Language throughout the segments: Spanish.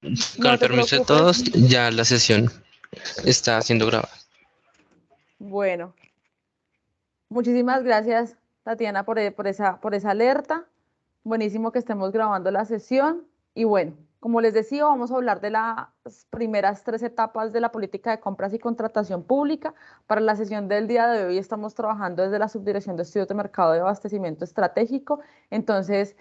Con No el te permiso de preocupes. todos, ya la sesión está siendo grabada. Bueno, muchísimas gracias, Tatiana, por esa alerta. Buenísimo que estemos grabando la sesión. Y bueno, como les decía, vamos a hablar de las primeras tres etapas de la política de compras y contratación pública. Para la sesión del día de hoy estamos trabajando desde la Subdirección de Estudios de Mercado de Abastecimiento Estratégico. Entonces,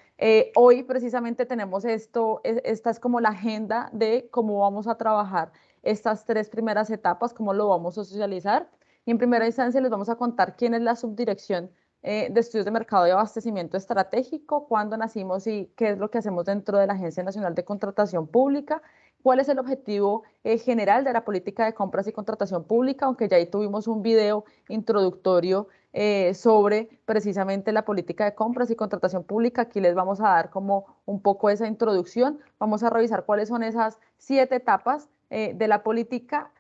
hoy precisamente tenemos esto, esta es como la agenda de cómo vamos a trabajar estas tres primeras etapas, cómo lo vamos a socializar. Y en primera instancia les vamos a contar quién es la subdirección de estudios de mercado y abastecimiento estratégico, cuándo nacimos y qué es lo que hacemos dentro de la Agencia Nacional de Contratación Pública, cuál es el objetivo general de la política de compras y contratación pública, aunque ya ahí tuvimos un video introductorio sobre precisamente la política de compras y contratación pública. Aquí les vamos a dar como un poco esa introducción. Vamos a revisar cuáles son esas 7 etapas de la política,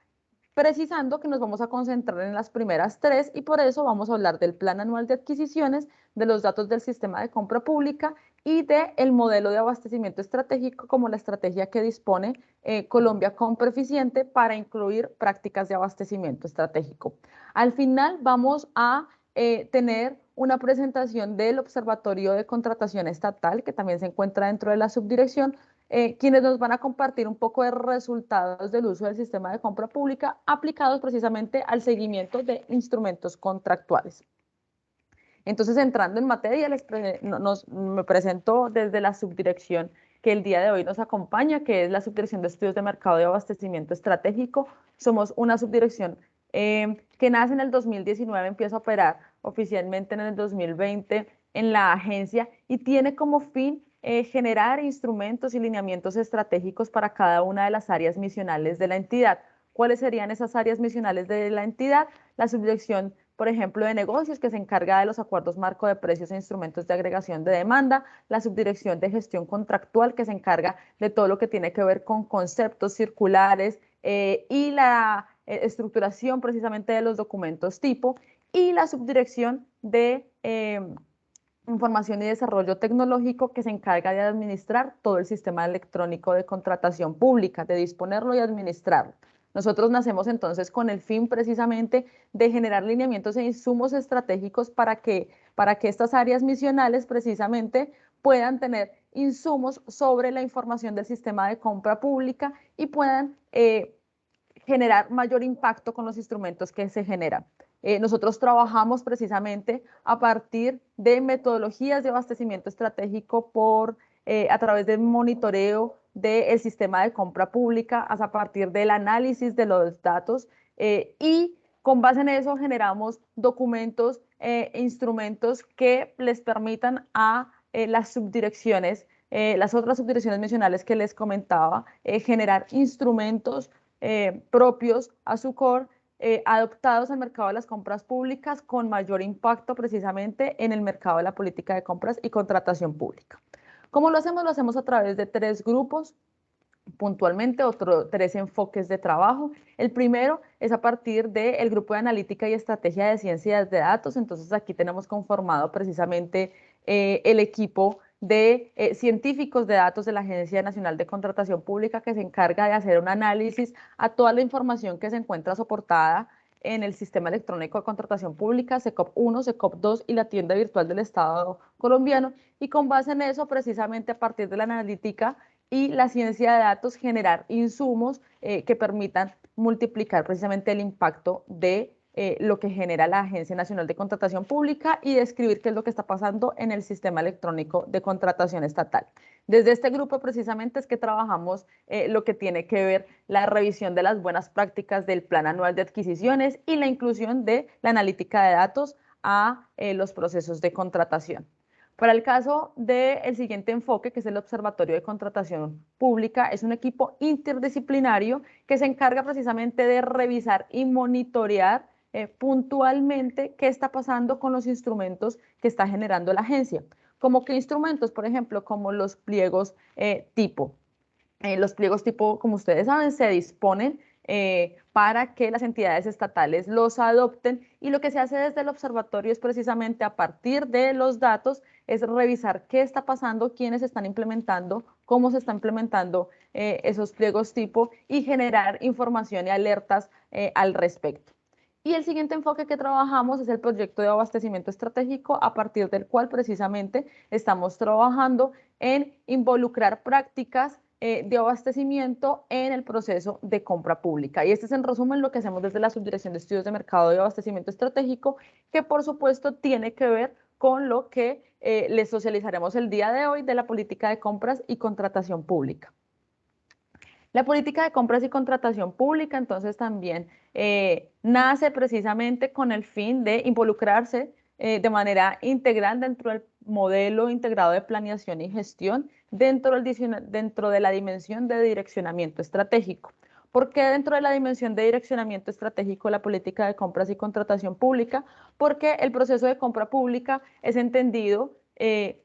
precisando que nos vamos a concentrar en las primeras tres y por eso vamos a hablar del Plan Anual de Adquisiciones, de los datos del sistema de compra pública y del modelo de abastecimiento estratégico como la estrategia que dispone Colombia Compra Eficiente para incluir prácticas de abastecimiento estratégico. Al final vamos a tener una presentación del Observatorio de Contratación Estatal, que también se encuentra dentro de la subdirección, quienes nos van a compartir un poco de resultados del uso del sistema de compra pública aplicados precisamente al seguimiento de instrumentos contractuales. Entonces, entrando en materia, me presento desde la subdirección que el día de hoy nos acompaña, que es la Subdirección de Estudios de Mercado y Abastecimiento Estratégico. Somos una subdirección que nace en el 2019, empieza a operar oficialmente en el 2020 en la agencia y tiene como fin generar instrumentos y lineamientos estratégicos para cada una de las áreas misionales de la entidad. ¿Cuáles serían esas áreas misionales de la entidad? La subdirección, por ejemplo, de negocios, que se encarga de los acuerdos marco de precios e instrumentos de agregación de demanda, la subdirección de gestión contractual, que se encarga de todo lo que tiene que ver con conceptos circulares y la estructuración precisamente de los documentos tipo, y la subdirección de información y desarrollo tecnológico, que se encarga de administrar todo el sistema electrónico de contratación pública, de disponerlo y administrarlo. Nosotros nacemos entonces con el fin precisamente de generar lineamientos e insumos estratégicos para que estas áreas misionales precisamente puedan tener insumos sobre la información del sistema de compra pública y puedan generar mayor impacto con los instrumentos que se generan. Nosotros trabajamos precisamente a partir de metodologías de abastecimiento estratégico a través del monitoreo del sistema de compra pública, a partir del análisis de los datos y con base en eso generamos documentos e instrumentos que les permitan a las subdirecciones, las otras subdirecciones nacionales que les comentaba, generar instrumentos propios a su core, adoptados al mercado de las compras públicas con mayor impacto precisamente en el mercado de la política de compras y contratación pública. ¿Cómo lo hacemos? Lo hacemos a través de 3 grupos, puntualmente, tres enfoques de trabajo. El primero es a partir del grupo de analítica y estrategia de ciencias de datos. Entonces aquí tenemos conformado precisamente el equipo de científicos de datos de la Agencia Nacional de Contratación Pública, que se encarga de hacer un análisis a toda la información que se encuentra soportada en el sistema electrónico de contratación pública, SECOP 1, SECOP 2 y la tienda virtual del Estado colombiano. Y con base en eso, precisamente a partir de la analítica y la ciencia de datos, generar insumos que permitan multiplicar precisamente el impacto de lo que genera la Agencia Nacional de Contratación Pública y describir qué es lo que está pasando en el sistema electrónico de contratación estatal. Desde este grupo precisamente es que trabajamos lo que tiene que ver la revisión de las buenas prácticas del Plan Anual de Adquisiciones y la inclusión de la analítica de datos a los procesos de contratación. Para el caso del siguiente enfoque, que es el Observatorio de Contratación Pública, es un equipo interdisciplinario que se encarga precisamente de revisar y monitorear puntualmente qué está pasando con los instrumentos que está generando la agencia. ¿Como qué instrumentos? Por ejemplo, como los pliegos tipo. Los pliegos tipo, como ustedes saben, se disponen para que las entidades estatales los adopten, y lo que se hace desde el observatorio es precisamente a partir de los datos, es revisar qué está pasando, quiénes están implementando, cómo se están implementando esos pliegos tipo y generar información y alertas al respecto. Y el siguiente enfoque que trabajamos es el proyecto de abastecimiento estratégico, a partir del cual precisamente estamos trabajando en involucrar prácticas de abastecimiento en el proceso de compra pública. Y este es en resumen lo que hacemos desde la Subdirección de Estudios de Mercado y Abastecimiento Estratégico, que por supuesto tiene que ver con lo que les socializaremos el día de hoy de la política de compras y contratación pública. La política de compras y contratación pública, entonces, también nace precisamente con el fin de involucrarse de manera integral dentro del modelo integrado de planeación y gestión dentro de la dimensión de direccionamiento estratégico. ¿Por qué dentro de la dimensión de direccionamiento estratégico la política de compras y contratación pública? Porque el proceso de compra pública es entendido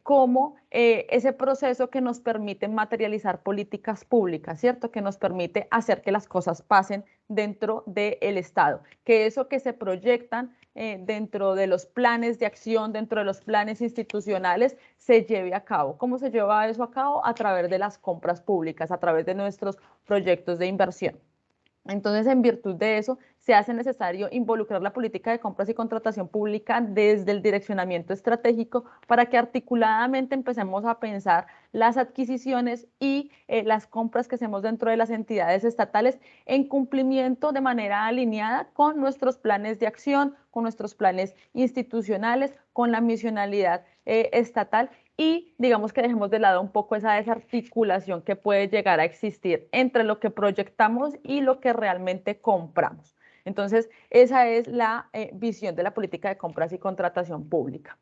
como ese proceso que nos permite materializar políticas públicas, ¿cierto? Que nos permite hacer que las cosas pasen dentro del Estado, que eso que se proyectan dentro de los planes de acción, dentro de los planes institucionales, se lleve a cabo. ¿Cómo se lleva eso a cabo? A través de las compras públicas, a través de nuestros proyectos de inversión. Entonces, en virtud de eso, se hace necesario involucrar la política de compras y contratación pública desde el direccionamiento estratégico para que articuladamente empecemos a pensar las adquisiciones y las compras que hacemos dentro de las entidades estatales en cumplimiento de manera alineada con nuestros planes de acción, con nuestros planes institucionales, con la misionalidad estatal, y digamos que dejemos de lado un poco esa desarticulación que puede llegar a existir entre lo que proyectamos y lo que realmente compramos. Entonces, esa es la visión de la política de compras y contratación pública.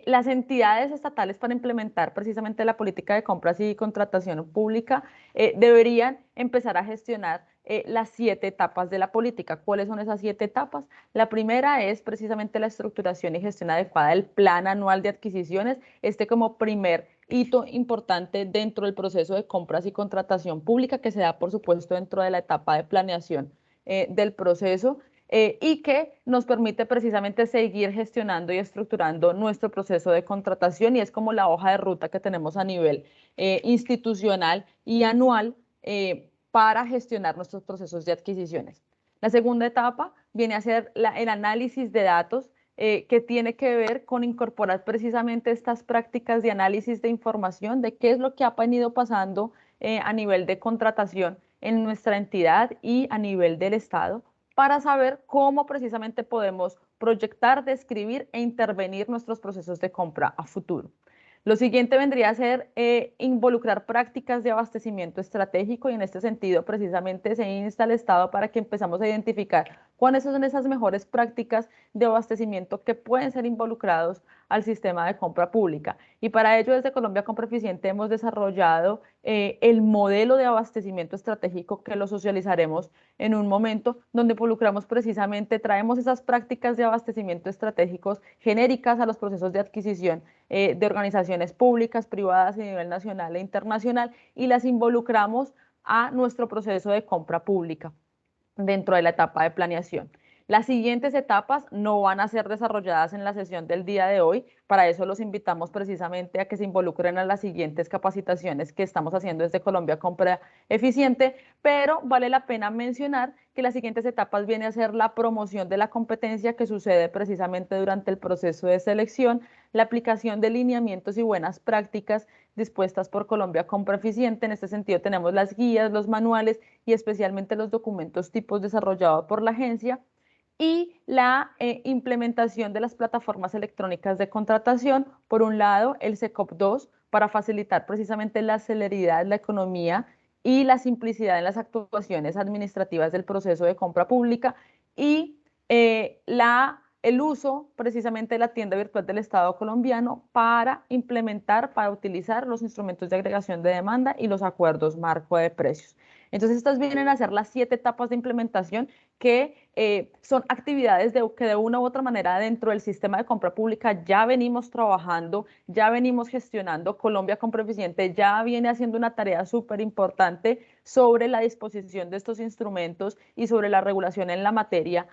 Las entidades estatales, para implementar precisamente la política de compras y contratación pública, deberían empezar a gestionar las 7 etapas de la política. ¿Cuáles son esas 7 etapas? La primera es precisamente la estructuración y gestión adecuada del plan anual de adquisiciones, como primer hito importante dentro del proceso de compras y contratación pública, que se da, por supuesto, dentro de la etapa de planeación del proceso. Y que nos permite precisamente seguir gestionando y estructurando nuestro proceso de contratación, y es como la hoja de ruta que tenemos a nivel institucional y anual para gestionar nuestros procesos de adquisiciones. La segunda etapa viene a ser el análisis de datos, que tiene que ver con incorporar precisamente estas prácticas de análisis de información, de qué es lo que ha venido pasando a nivel de contratación en nuestra entidad y a nivel del Estado, para saber cómo precisamente podemos proyectar, describir e intervenir nuestros procesos de compra a futuro. Lo siguiente vendría a ser involucrar prácticas de abastecimiento estratégico, y en este sentido precisamente se insta al Estado para que empezamos a identificar cuáles son esas mejores prácticas de abastecimiento que pueden ser involucrados al sistema de compra pública. Y para ello, desde Colombia Compra Eficiente hemos desarrollado el modelo de abastecimiento estratégico, que lo socializaremos en un momento, donde involucramos precisamente, traemos esas prácticas de abastecimiento estratégicos genéricas a los procesos de adquisición de organizaciones públicas, privadas a nivel nacional e internacional, y las involucramos a nuestro proceso de compra pública dentro de la etapa de planeación. Las siguientes etapas no van a ser desarrolladas en la sesión del día de hoy. Para eso los invitamos precisamente a que se involucren a las siguientes capacitaciones que estamos haciendo desde Colombia Compra Eficiente, pero vale la pena mencionar que las siguientes etapas viene a ser la promoción de la competencia, que sucede precisamente durante el proceso de selección, la aplicación de lineamientos y buenas prácticas dispuestas por Colombia Compra Eficiente. En este sentido tenemos las guías, los manuales y especialmente los documentos tipos desarrollados por la agencia, y la implementación de las plataformas electrónicas de contratación. Por un lado, el SECOP2, para facilitar precisamente la celeridad, la economía y la simplicidad en las actuaciones administrativas del proceso de compra pública, y el uso precisamente de la tienda virtual del Estado colombiano para implementar, para utilizar los instrumentos de agregación de demanda y los acuerdos marco de precios. Entonces, estas vienen a ser las 7 etapas de implementación que son actividades que de una u otra manera dentro del sistema de compra pública ya venimos trabajando, ya venimos gestionando. Colombia Compra Eficiente ya viene haciendo una tarea súper importante sobre la disposición de estos instrumentos y sobre la regulación en la materia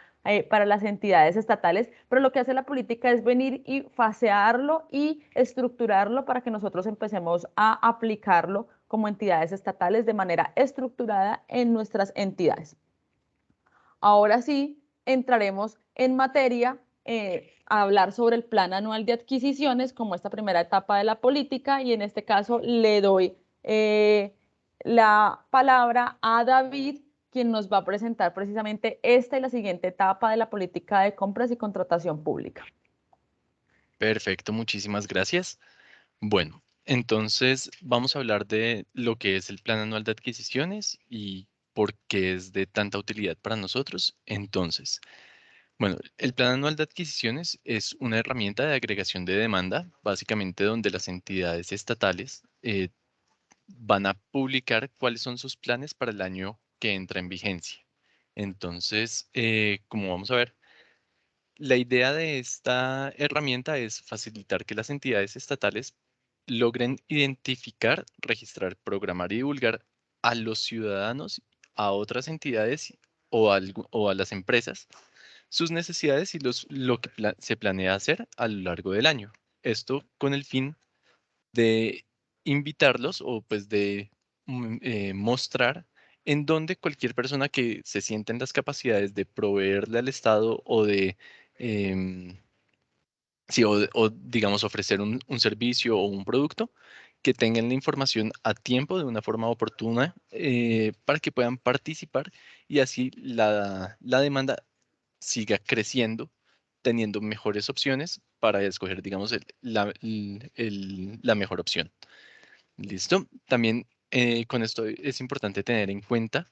para las entidades estatales, pero lo que hace la política es venir y fasearlo y estructurarlo para que nosotros empecemos a aplicarlo como entidades estatales de manera estructurada en nuestras entidades. Ahora sí, entraremos en materia a hablar sobre el Plan Anual de Adquisiciones como esta primera etapa de la política y en este caso le doy la palabra a David, quien nos va a presentar precisamente esta y la siguiente etapa de la política de compras y contratación pública. Perfecto, muchísimas gracias. Bueno, entonces vamos a hablar de lo que es el Plan Anual de Adquisiciones y por qué es de tanta utilidad para nosotros. Entonces, bueno, el Plan Anual de Adquisiciones es una herramienta de agregación de demanda, básicamente donde las entidades estatales van a publicar cuáles son sus planes para el año que entra en vigencia. Entonces, como vamos a ver, la idea de esta herramienta es facilitar que las entidades estatales logren identificar, registrar, programar y divulgar a los ciudadanos, a otras entidades o a las empresas sus necesidades y lo que se planea hacer a lo largo del año. Esto con el fin de invitarlos o pues de mostrar en donde cualquier persona que se sienta en las capacidades de proveerle al Estado o de, em, sí, o, digamos ofrecer un servicio o un producto, que tengan la información a tiempo de una forma oportuna para que puedan participar y así la demanda siga creciendo, teniendo mejores opciones para escoger, digamos, la mejor opción. ¿Listo? También con esto es importante tener en cuenta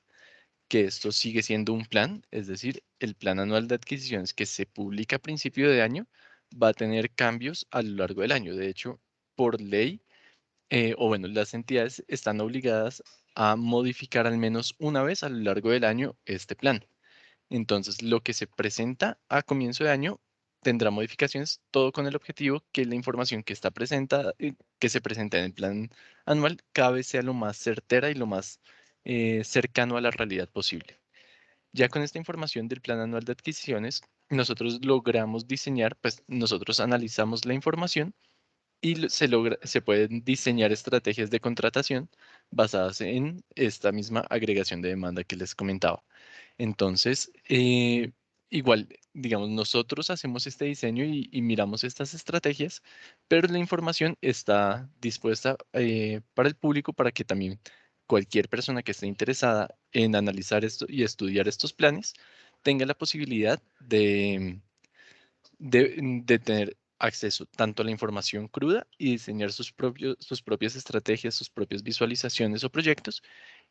que esto sigue siendo un plan, es decir, el plan anual de adquisiciones que se publica a principio de año va a tener cambios a lo largo del año. De hecho, por ley, o bueno, las entidades están obligadas a modificar al menos una vez a lo largo del año este plan. Entonces, lo que se presenta a comienzo de año tendrá modificaciones, todo con el objetivo que la información que está presenta, que se presenta en el plan anual, cada vez sea lo más certera y lo más cercano a la realidad posible. Ya con esta información del plan anual de adquisiciones, nosotros logramos diseñar, pues nosotros analizamos la información y se pueden diseñar estrategias de contratación basadas en esta misma agregación de demanda que les comentaba. Entonces, igual, digamos, nosotros hacemos este diseño y miramos estas estrategias, pero la información está dispuesta para el público para que también cualquier persona que esté interesada en analizar esto y estudiar estos planes tenga la posibilidad de tener acceso tanto a la información cruda y diseñar sus propias estrategias, sus propias visualizaciones o proyectos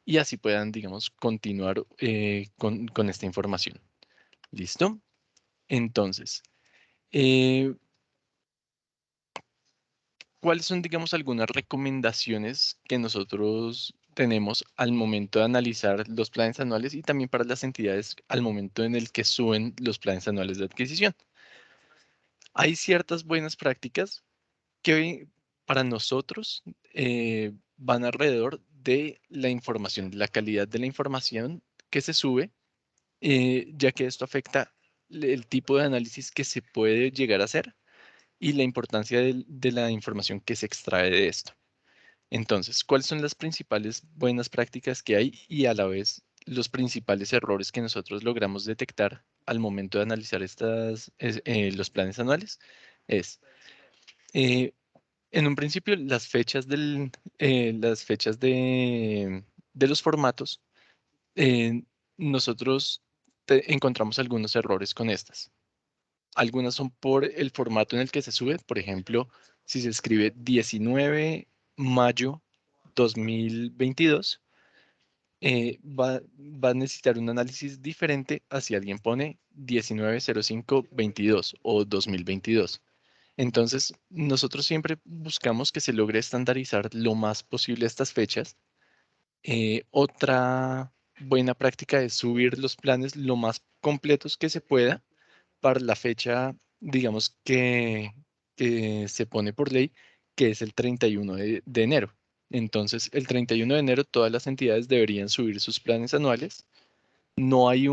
y así puedan, digamos, continuar con esta información. ¿Listo? Entonces, eh, ¿cuáles son, digamos, algunas recomendaciones que nosotros tenemos al momento de analizar los planes anuales y también para las entidades al momento en el que suben los planes anuales de adquisición? Hay ciertas buenas prácticas que para nosotros van alrededor de la información, de la calidad de la información que se sube, ya que esto afecta el tipo de análisis que se puede llegar a hacer y la importancia de la información que se extrae de esto. Entonces, ¿cuáles son las principales buenas prácticas que hay y a la vez los principales errores que nosotros logramos detectar al momento de analizar los planes anuales? Es, eh, en un principio, las fechas de los formatos, nosotros encontramos algunos errores con estas. Algunas son por el formato en el que se sube. Por ejemplo, si se escribe 19 mayo 2022, va a necesitar un análisis diferente a si alguien pone 19/05/22 o 2022. Entonces, nosotros siempre buscamos que se logre estandarizar lo más posible estas fechas Otra buena práctica es subir los planes lo más completos que se pueda para la fecha, digamos, que se pone por ley, que es el 31 de enero. Entonces, el 31 de enero todas las entidades deberían subir sus planes anuales. No hay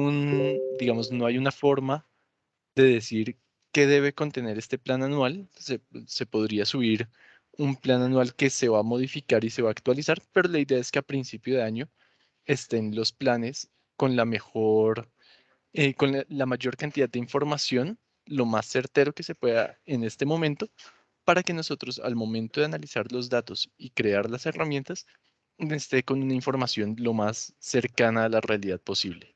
digamos, no hay una forma de decir qué debe contener este plan anual. Se podría subir un plan anual que se va a modificar y se va a actualizar, pero la idea es que a principio de año estén los planes con con la mayor cantidad de información, lo más certero que se pueda en este momento, para que nosotros al momento de analizar los datos y crear las herramientas, esté con una información lo más cercana a la realidad posible.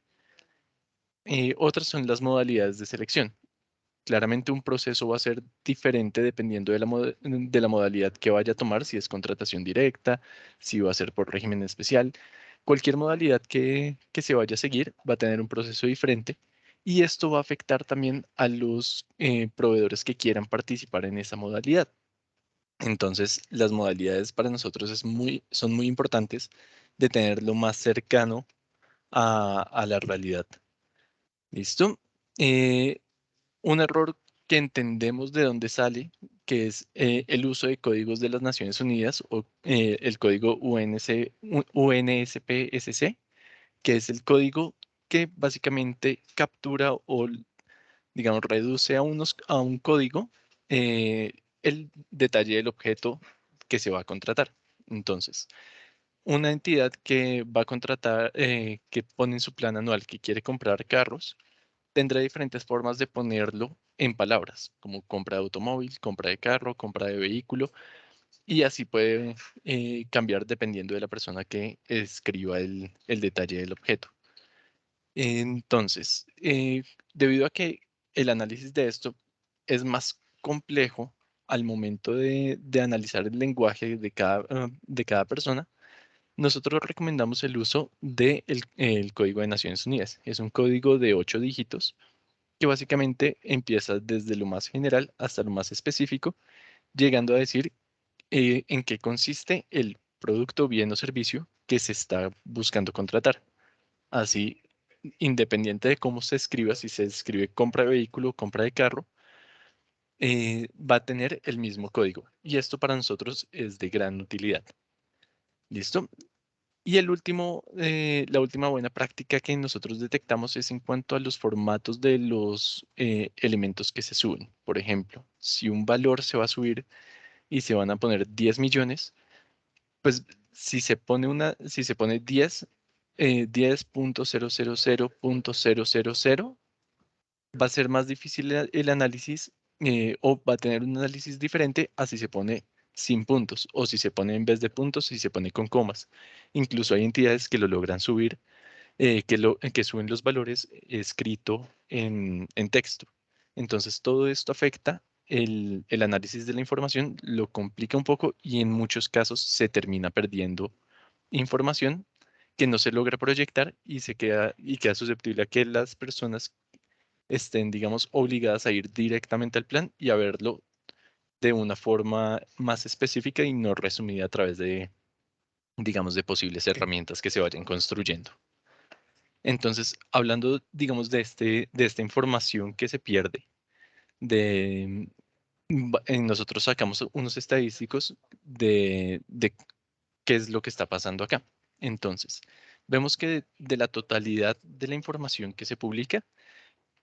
Otras son las modalidades de selección. Claramente un proceso va a ser diferente dependiendo de de la modalidad que vaya a tomar, si es contratación directa, si va a ser por régimen especial. Cualquier modalidad que se vaya a seguir va a tener un proceso diferente y esto va a afectar también a los proveedores que quieran participar en esa modalidad. Entonces, las modalidades para nosotros son muy importantes de tenerlo más cercano a la realidad. ¿Listo? Eh, un error que entendemos de dónde sale, que es el uso de códigos de las Naciones Unidas o el código UNSPSC, que es el código que básicamente captura o, digamos, reduce a un código eh, el detalle del objeto que se va a contratar. Entonces, una entidad que va a contratar, que pone en su plan anual que quiere comprar carros, tendrá diferentes formas de ponerlo en palabras, como compra de automóvil, compra de carro, compra de vehículo, y así puede cambiar dependiendo de la persona que escriba el detalle del objeto. Entonces, debido a que el análisis de esto es más complejo al momento de analizar el lenguaje de cada persona, nosotros recomendamos el uso del el Código de Naciones Unidas. Es un código de 8 dígitos que básicamente empieza desde lo más general hasta lo más específico, llegando a decir en qué consiste el producto, bien o servicio que se está buscando contratar. Así, independiente de cómo se escriba, si se escribe compra de vehículo, compra de carro, va a tener el mismo código. Y esto para nosotros es de gran utilidad. ¿Listo? Y la última buena práctica que nosotros detectamos es en cuanto a los formatos de los elementos que se suben. Por ejemplo, si un valor se va a subir y se van a poner 10 millones, pues si se pone 10, 10.000.000, va a ser más difícil el análisis o va a tener un análisis diferente a si se pone sin puntos o si se pone en vez de puntos, si se pone con comas. Incluso hay entidades que lo logran subir, que suben los valores escrito en texto. Entonces todo esto afecta el análisis de la información, lo complica un poco y en muchos casos se termina perdiendo información que no se logra proyectar y queda susceptible a que las personas estén, digamos, obligadas a ir directamente al plan y a verlo de una forma más específica y no resumida a través de, digamos, de posibles herramientas que se vayan construyendo. Entonces, hablando, digamos, de esta información que se pierde, de, nosotros sacamos unos estadísticos de qué es lo que está pasando acá. Entonces, vemos que de la totalidad de la información que se publica,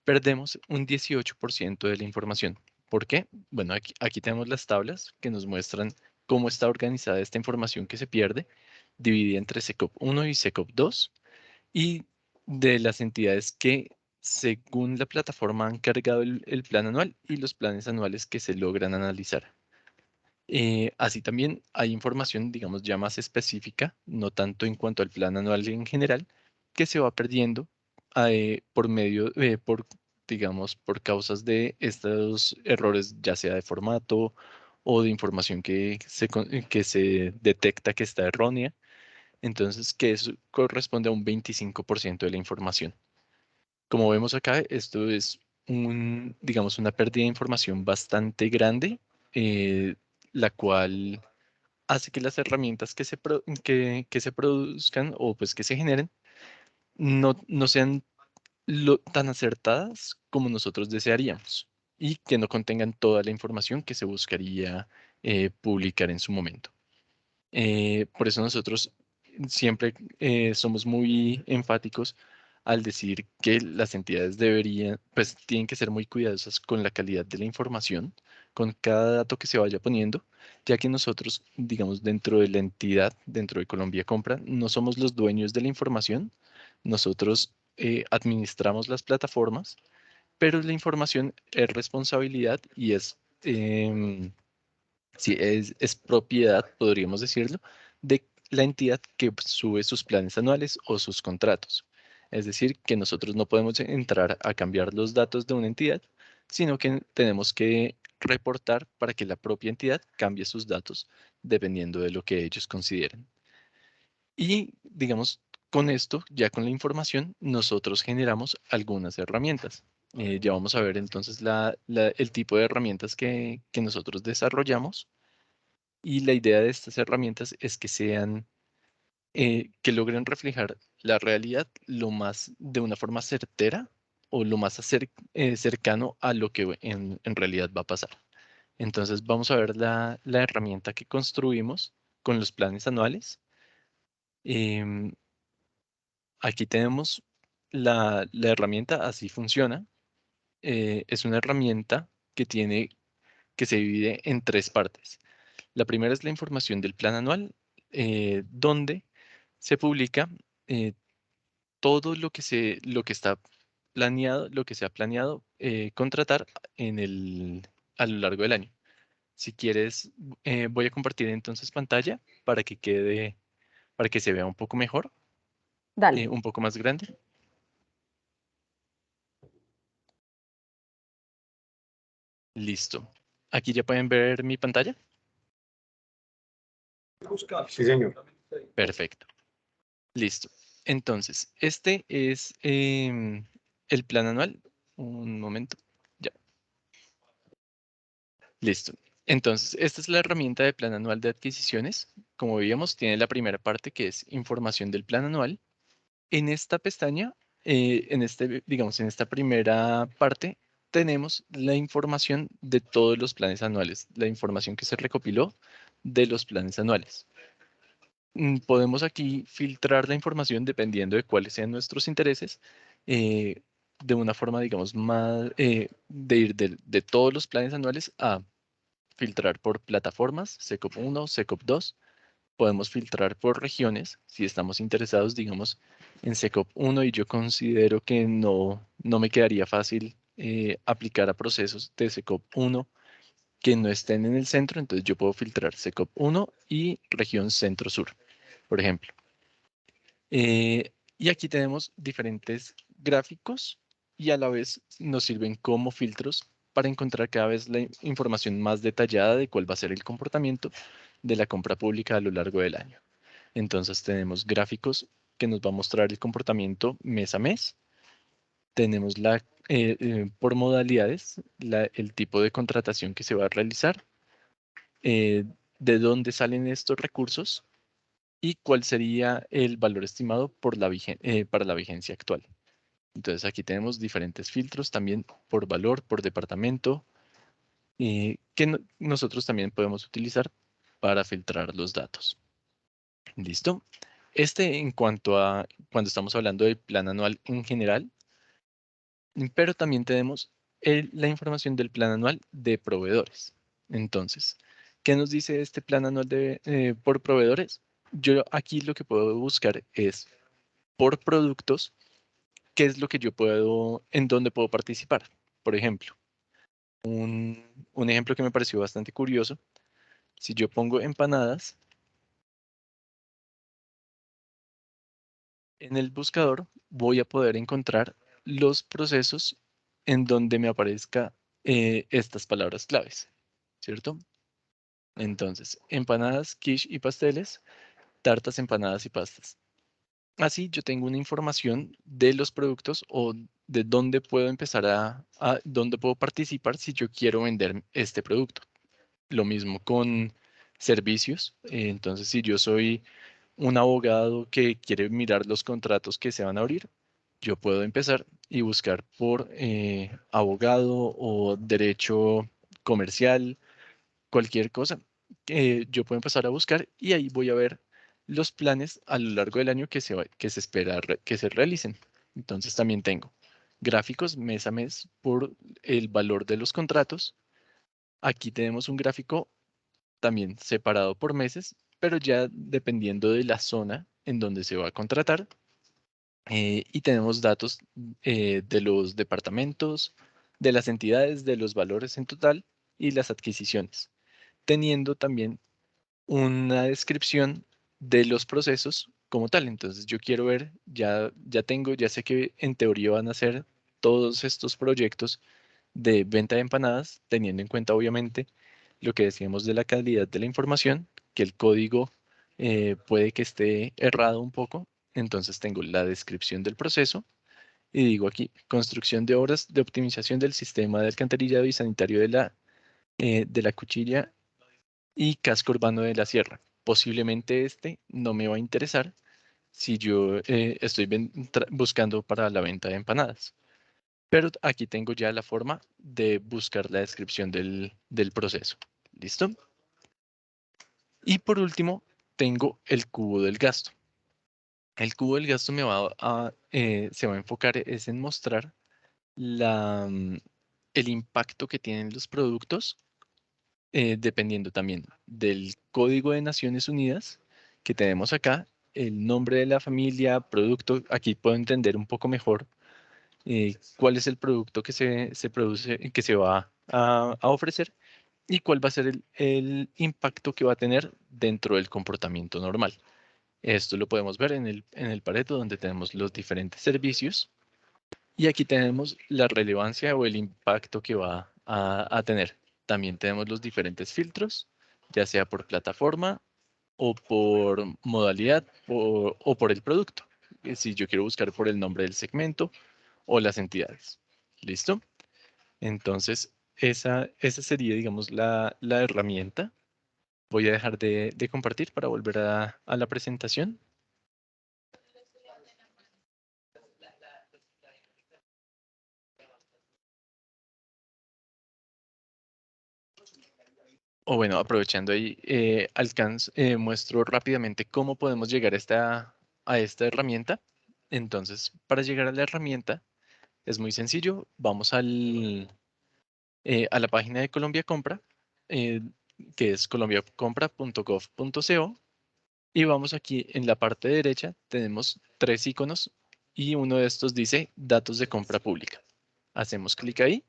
perdemos un 18% de la información. ¿Por qué? Bueno, aquí tenemos las tablas que nos muestran cómo está organizada esta información que se pierde, dividida entre SECOP 1 y SECOP 2, y de las entidades que, según la plataforma, han cargado el plan anual y los planes anuales que se logran analizar. Así también hay información, digamos, ya más específica, no tanto en cuanto al plan anual en general, que se va perdiendo digamos, por causas de estos errores, ya sea de formato o de información que se detecta que está errónea. Entonces, que eso corresponde a un 25% de la información. Como vemos acá, esto es digamos, una pérdida de información bastante grande, la cual hace que las herramientas que se produzcan o pues que se generen no sean tan acertadas como nosotros desearíamos y que no contengan toda la información que se buscaría publicar en su momento. Por eso nosotros siempre somos muy enfáticos al decir que las entidades pues tienen que ser muy cuidadosas con la calidad de la información, con cada dato que se vaya poniendo, ya que nosotros, digamos, dentro de la entidad, dentro de Colombia Compra, no somos los dueños de la información, nosotros administramos las plataformas, pero la información es responsabilidad y em, sí, es propiedad, podríamos decirlo, de la entidad que sube sus planes anuales o sus contratos. Es decir, que nosotros no podemos entrar a cambiar los datos de una entidad, sino que tenemos que reportar para que la propia entidad cambie sus datos dependiendo de lo que ellos consideren. Y digamos, con esto, ya con la información, nosotros generamos algunas herramientas. Ya vamos a ver entonces el tipo de herramientas que nosotros desarrollamos. Y la idea de estas herramientas es que que logren reflejar la realidad de una forma certera o lo más cercano a lo que en realidad va a pasar. Entonces vamos a ver la herramienta que construimos con los planes anuales. Em, Aquí tenemos la herramienta, así funciona. Es una herramienta que se divide en tres partes. La primera es la información del plan anual, donde se publica todo lo que está planeado, lo que se ha planeado contratar a lo largo del año. Si quieres, voy a compartir entonces pantalla para que se vea un poco mejor, Dale. un poco más grande. Listo. Aquí ya pueden ver mi pantalla. Sí, señor. Perfecto. Listo. Entonces, este es el plan anual. Un momento. Ya. Listo. Entonces, esta es la herramienta de plan anual de adquisiciones. Como veíamos, tiene la primera parte que es información del plan anual. En esta pestaña, digamos, en esta primera parte, tenemos la información de todos los planes anuales, la información que se recopiló de los planes anuales. Podemos aquí filtrar la información dependiendo de cuáles sean nuestros intereses, de una forma, digamos, de ir de todos los planes anuales a filtrar por plataformas, SECOP 1, SECOP 2. Podemos filtrar por regiones, si estamos interesados, digamos, en SECOP 1 y yo considero que no me quedaría fácil aplicar a procesos de SECOP 1 que no estén en el centro, entonces yo puedo filtrar SECOP 1 y región centro-sur, por ejemplo. Y aquí tenemos diferentes gráficos y a la vez nos sirven como filtros para encontrar cada vez la información más detallada de cuál va a ser el comportamiento de la compra pública a lo largo del año. Entonces tenemos gráficos que nos va a mostrar el comportamiento mes a mes. Tenemos por modalidades el tipo de contratación que se va a realizar, de dónde salen estos recursos y cuál sería el valor estimado para la vigencia actual. Entonces aquí tenemos diferentes filtros también por valor, por departamento, que nosotros también podemos utilizar para filtrar los datos. ¿Listo? En cuanto a cuando estamos hablando del plan anual en general, pero también tenemos la información del plan anual de proveedores. Entonces, ¿qué nos dice este plan anual por proveedores? Yo aquí lo que puedo buscar es por productos, qué es lo que en dónde puedo participar. Por ejemplo, un ejemplo que me pareció bastante curioso, si yo pongo empanadas, en el buscador voy a poder encontrar los procesos en donde me aparezca estas palabras claves, ¿cierto? Entonces, empanadas, quiche y pasteles, tartas, empanadas y pastas. Así yo tengo una información de los productos o de dónde puedo empezar dónde puedo participar si yo quiero vender este producto. Lo mismo con servicios. Entonces, si yo soy un abogado que quiere mirar los contratos que se van a abrir, yo puedo empezar y buscar por abogado o derecho comercial, cualquier cosa. Yo puedo empezar a buscar y ahí voy a ver los planes a lo largo del año que se espera que se realicen. Entonces también tengo gráficos mes a mes por el valor de los contratos. Aquí tenemos un gráfico también separado por meses, pero ya dependiendo de la zona en donde se va a contratar. Y tenemos datos de los departamentos, de las entidades, de los valores en total y las adquisiciones, teniendo también una descripción de los procesos como tal. Entonces yo quiero ver, ya sé que en teoría van a ser todos estos proyectos de venta de empanadas, teniendo en cuenta obviamente lo que decíamos de la calidad de la información, que el código puede que esté errado un poco. Entonces tengo la descripción del proceso y digo aquí, construcción de obras de optimización del sistema de alcantarillado y sanitario de la Cuchilla y casco urbano de la Sierra. Posiblemente este no me va a interesar si yo estoy buscando para la venta de empanadas. Pero aquí tengo ya la forma de buscar la descripción del proceso. ¿Listo? Y por último, tengo el cubo del gasto. El cubo del gasto se va a enfocar es en mostrar el impacto que tienen los productos, dependiendo también del Código de Naciones Unidas que tenemos acá, el nombre de la familia, producto. Aquí puedo entender un poco mejor cuál es el producto que se produce, que se va a ofrecer y cuál va a ser el impacto que va a tener dentro del comportamiento normal. Esto lo podemos ver en el Pareto, donde tenemos los diferentes servicios y aquí tenemos la relevancia o el impacto que va a tener. También tenemos los diferentes filtros, ya sea por plataforma o por modalidad o por el producto. Si yo quiero buscar por el nombre del segmento o las entidades. ¿Listo? Entonces, esa sería, digamos, la herramienta. Voy a dejar de compartir para volver a la presentación. O bueno, aprovechando ahí, muestro rápidamente cómo podemos llegar a esta herramienta. Entonces, para llegar a la herramienta es muy sencillo. Vamos a la página de Colombia Compra, eh, que es colombiacompra.gov.co. Y vamos aquí en la parte derecha, tenemos tres iconos y uno de estos dice datos de compra pública. Hacemos clic ahí.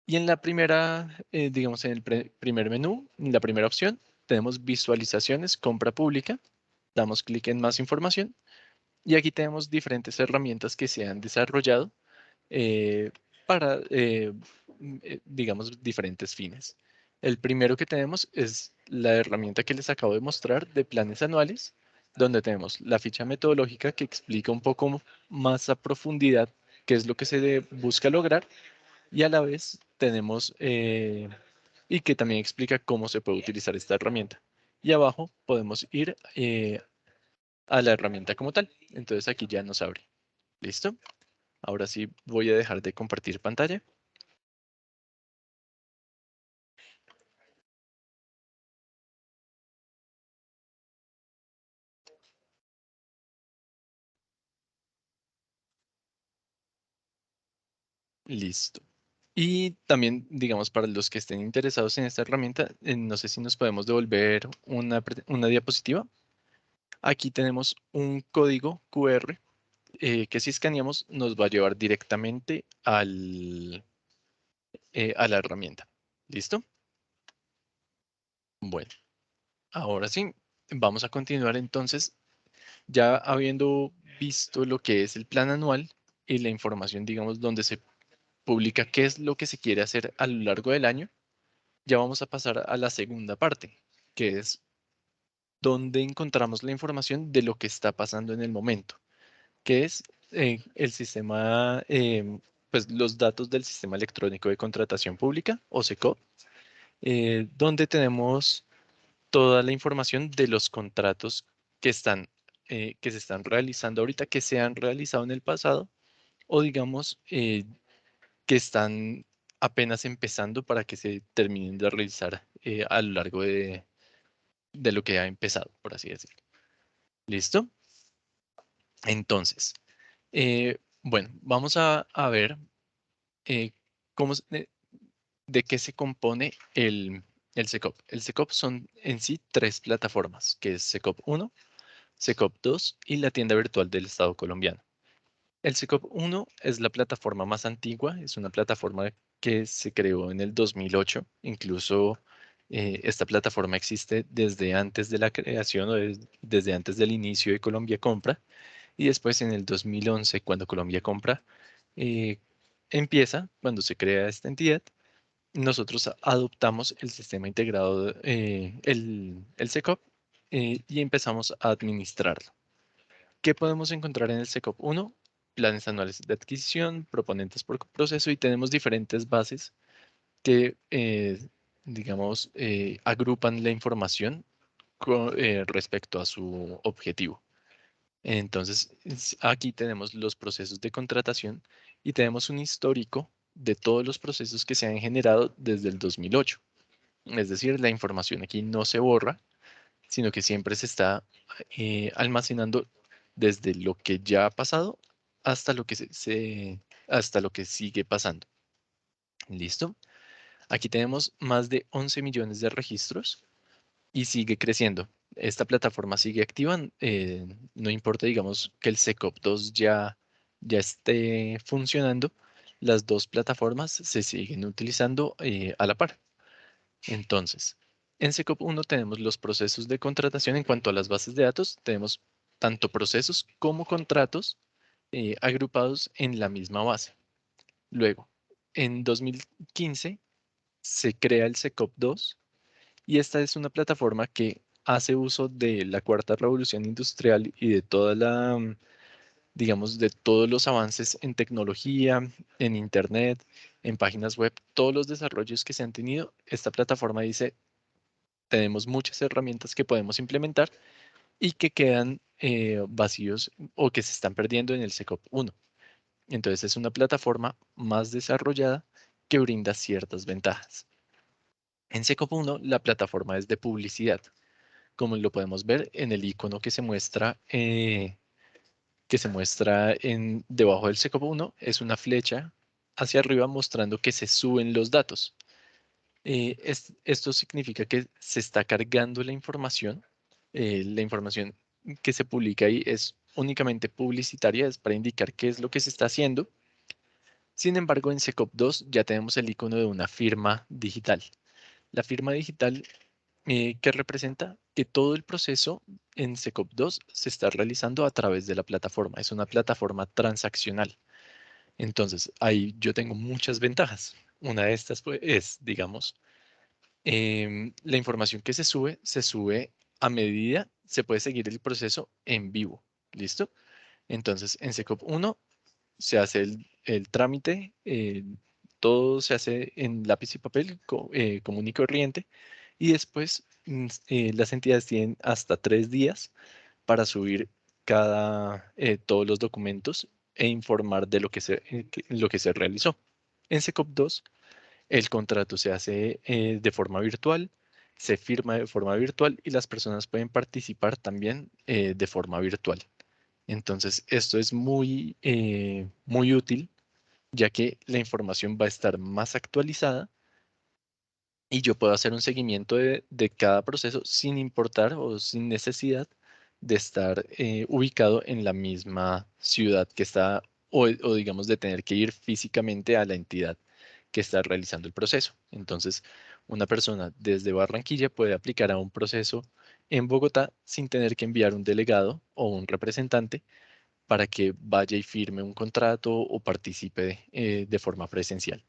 Y en la primera, digamos en el primer menú, en la primera opción, tenemos visualizaciones, compra pública. Damos clic en más información y aquí tenemos diferentes herramientas que se han desarrollado eh, para, digamos, diferentes fines. El primero que tenemos es la herramienta que les acabo de mostrar de planes anuales, donde tenemos la ficha metodológica que explica un poco más a profundidad qué es lo que se busca lograr y a la vez tenemos, y que también explica cómo se puede utilizar esta herramienta. Y abajo podemos ir a la herramienta como tal. Entonces aquí ya nos abre. ¿Listo? Ahora sí voy a dejar de compartir pantalla. Listo. Y también, digamos, para los que estén interesados en esta herramienta, no sé si nos podemos devolver una diapositiva. Aquí tenemos un código QR que si escaneamos nos va a llevar directamente a la herramienta. ¿Listo? Bueno, ahora sí, vamos a continuar entonces, ya habiendo visto lo que es el plan anual y la información, digamos, donde se publica qué es lo que se quiere hacer a lo largo del año, ya vamos a pasar a la segunda parte, que es donde encontramos la información de lo que está pasando en el momento, que es el sistema, pues los datos del Sistema Electrónico de Contratación Pública, o SECO, donde tenemos toda la información de los contratos que se están realizando ahorita, que se han realizado en el pasado, o digamos que están apenas empezando para que se terminen de realizar a lo largo de lo que ha empezado, por así decirlo. ¿Listo? Entonces, bueno, vamos a ver eh, de qué se compone el SECOP. El SECOP son en sí 3 plataformas, que es SECOP 1, SECOP 2 y la tienda virtual del Estado colombiano. El SECOP 1 es la plataforma más antigua, es una plataforma que se creó en el 2008. Incluso esta plataforma existe desde antes de la creación o desde antes del inicio de Colombia Compra. Y después en el 2011, cuando Colombia Compra eh, empieza, cuando se crea esta entidad, nosotros adoptamos el sistema integrado, el SECOP, y empezamos a administrarlo. ¿Qué podemos encontrar en el SECOP 1? Planes anuales de adquisición, proponentes por proceso, y tenemos diferentes bases que, digamos, agrupan la información respecto a su objetivo. Entonces, aquí tenemos los procesos de contratación y tenemos un histórico de todos los procesos que se han generado desde el 2008. Es decir, la información aquí no se borra, sino que siempre se está almacenando desde lo que ya ha pasado hasta lo que hasta lo que sigue pasando. ¿Listo? Aquí tenemos más de 11 millones de registros y sigue creciendo. Esta plataforma sigue activa, no importa, digamos, que el SECOP 2 ya esté funcionando, las dos plataformas se siguen utilizando a la par. Entonces, en SECOP 1 tenemos los procesos de contratación. En cuanto a las bases de datos, tenemos tanto procesos como contratos agrupados en la misma base. Luego, en 2015 se crea el SECOP 2 y esta es una plataforma que hace uso de la cuarta revolución industrial y de toda digamos, de todos los avances en tecnología, en Internet, en páginas web, todos los desarrollos que se han tenido. Esta plataforma dice, tenemos muchas herramientas que podemos implementar y que quedan vacíos o que se están perdiendo en el SECOP 1. Entonces es una plataforma más desarrollada que brinda ciertas ventajas. En SECOP 1 la plataforma es de publicidad, como lo podemos ver en el icono que se muestra debajo del SECOP 1, es una flecha hacia arriba mostrando que se suben los datos. Esto significa que se está cargando la información que se publica ahí es únicamente publicitaria, es para indicar qué es lo que se está haciendo. Sin embargo, en SECOP 2 ya tenemos el icono de una firma digital. La firma digital que representa que todo el proceso en SECOP 2 se está realizando a través de la plataforma. Es una plataforma transaccional. Entonces, ahí yo tengo muchas ventajas. Una de estas pues, es, digamos, la información que se sube a medida, se puede seguir el proceso en vivo. ¿Listo? Entonces, en SECOP 1 se hace el trámite, todo se hace en lápiz y papel común y corriente, y después las entidades tienen hasta 3 días para subir todos los documentos e informar de lo que se realizó. En SECOP 2 el contrato se hace de forma virtual, se firma de forma virtual y las personas pueden participar también de forma virtual. Entonces, esto es muy útil, ya que la información va a estar más actualizada y yo puedo hacer un seguimiento de cada proceso sin importar o sin necesidad de estar ubicado en la misma ciudad que está o digamos de tener que ir físicamente a la entidad que está realizando el proceso. Entonces, una persona desde Barranquilla puede aplicar a un proceso en Bogotá sin tener que enviar un delegado o un representante para que vaya y firme un contrato o participe de forma presencial.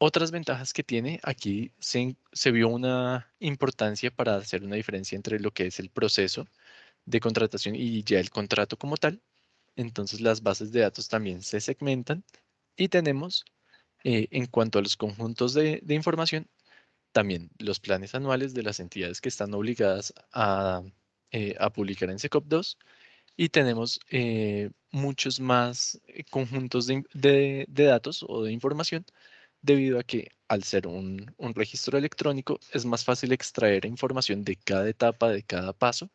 Otras ventajas que tiene, aquí se vio una importancia para hacer una diferencia entre lo que es el proceso de contratación y ya el contrato como tal. Entonces las bases de datos también se segmentan y tenemos, en cuanto a los conjuntos de información, también los planes anuales de las entidades que están obligadas a publicar en SECOP 2 y tenemos muchos más conjuntos de datos o de información debido a que al ser un registro electrónico es más fácil extraer información de cada etapa, de cada paso,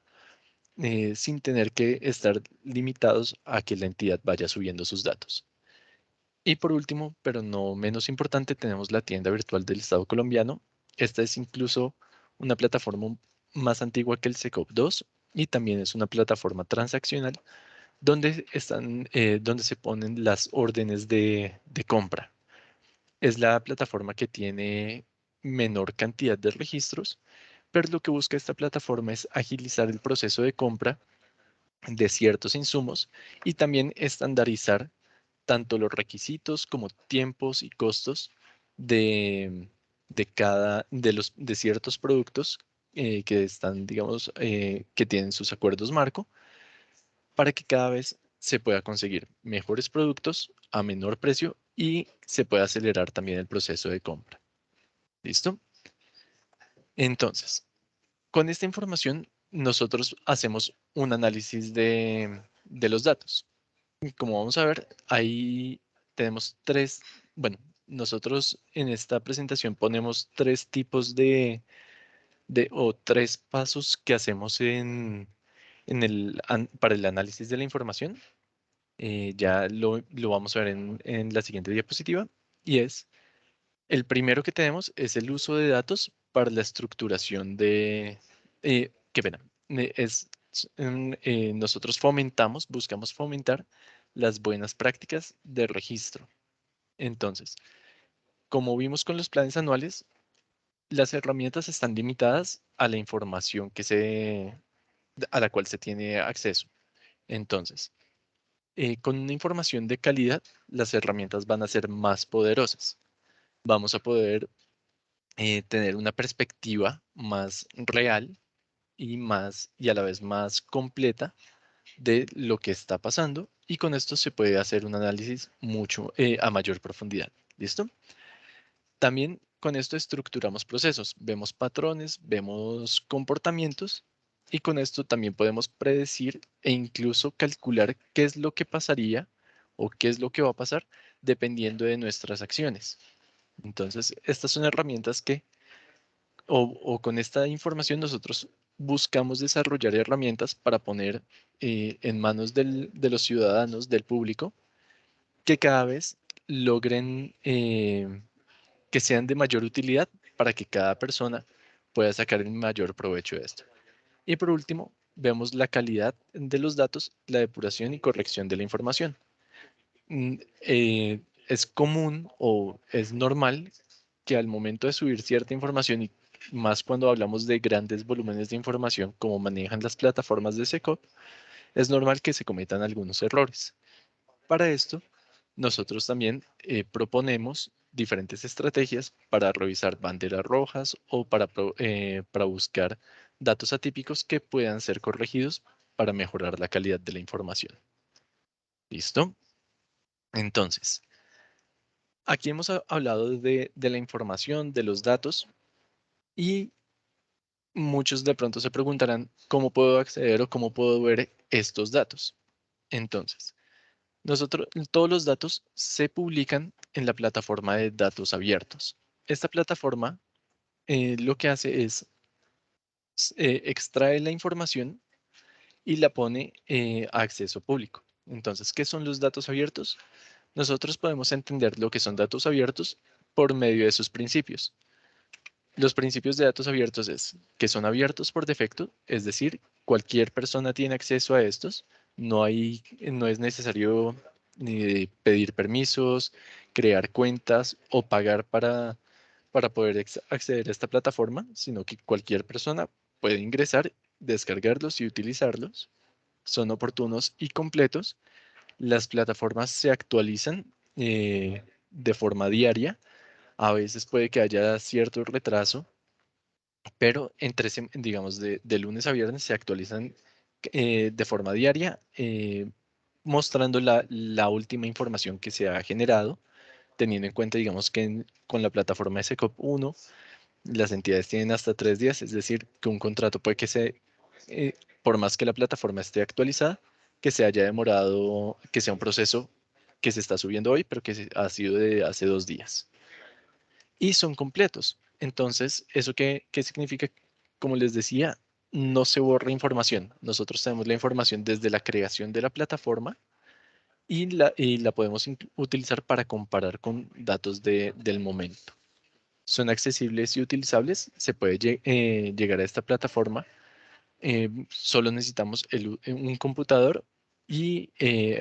sin tener que estar limitados a que la entidad vaya subiendo sus datos. Y por último, pero no menos importante, tenemos la tienda virtual del Estado colombiano. Esta es incluso una plataforma más antigua que el SECOP 2 y también es una plataforma transaccional donde se ponen las órdenes de compra. Es la plataforma que tiene menor cantidad de registros, pero lo que busca esta plataforma es agilizar el proceso de compra de ciertos insumos y también estandarizar tanto los requisitos como tiempos y costos de, de ciertos productos que están, digamos, que tienen sus acuerdos marco para que cada vez se pueda conseguir mejores productos a menor precio y se pueda acelerar también el proceso de compra. ¿Listo? Entonces, con esta información nosotros hacemos un análisis de los datos. Y como vamos a ver, ahí tenemos bueno, nosotros en esta presentación ponemos tres tipos o tres pasos que hacemos para el análisis de la información. Ya lo vamos a ver en la siguiente diapositiva. Y el primero que tenemos es el uso de datos para la estructuración qué pena, nosotros buscamos fomentar las buenas prácticas de registro. Entonces, como vimos con los planes anuales, las herramientas están limitadas a la información a la cual se tiene acceso. Entonces, con una información de calidad, las herramientas van a ser más poderosas. Vamos a poder tener una perspectiva más real y a la vez más completa de lo que está pasando y con esto se puede hacer un análisis a mayor profundidad. ¿Listo? También con esto estructuramos procesos, vemos patrones, vemos comportamientos y con esto también podemos predecir e incluso calcular qué es lo que pasaría o qué es lo que va a pasar dependiendo de nuestras acciones. Entonces, estas son herramientas o con esta información nosotros buscamos desarrollar herramientas para poner en manos de los ciudadanos, del público, que cada vez logren que sean de mayor utilidad para que cada persona pueda sacar el mayor provecho de esto. Y por último, vemos la calidad de los datos, la depuración y corrección de la información. Es común o es normal que al momento de subir cierta información y más cuando hablamos de grandes volúmenes de información como manejan las plataformas de SECOP, es normal que se cometan algunos errores. Para esto, nosotros también proponemos diferentes estrategias para revisar banderas rojas o para buscar datos atípicos que puedan ser corregidos para mejorar la calidad de la información. ¿Listo? Entonces, aquí hemos hablado de la información, de los datos y muchos de pronto se preguntarán cómo puedo acceder o cómo puedo ver estos datos. Entonces, todos los datos se publican en la plataforma de datos abiertos. Esta plataforma lo que hace es extrae la información y la pone a acceso público. Entonces, ¿qué son los datos abiertos? Nosotros podemos entender lo que son datos abiertos por medio de sus principios. Los principios de datos abiertos es que son abiertos por defecto, es decir, cualquier persona tiene acceso a estos, no es necesario ni pedir permisos, crear cuentas o pagar para poder acceder a esta plataforma, sino que cualquier persona puede ingresar, descargarlos y utilizarlos. Son oportunos y completos. Las plataformas se actualizan de forma diaria. A veces puede que haya cierto retraso, pero digamos, de lunes a viernes se actualizan de forma diaria, mostrando la última información que se ha generado, teniendo en cuenta, digamos, que con la plataforma SECOP 1 Las entidades tienen hasta 3 días, es decir, que un contrato puede que por más que la plataforma esté actualizada, que se haya demorado, que sea un proceso que se está subiendo hoy, pero que ha sido de hace 2 días. Y son completos. Entonces, ¿eso qué significa? Como les decía, no se borra información. Nosotros tenemos la información desde la creación de la plataforma y la podemos utilizar para comparar con datos del momento. Son accesibles y utilizables. Se puede llegar a esta plataforma. Solo necesitamos un computador y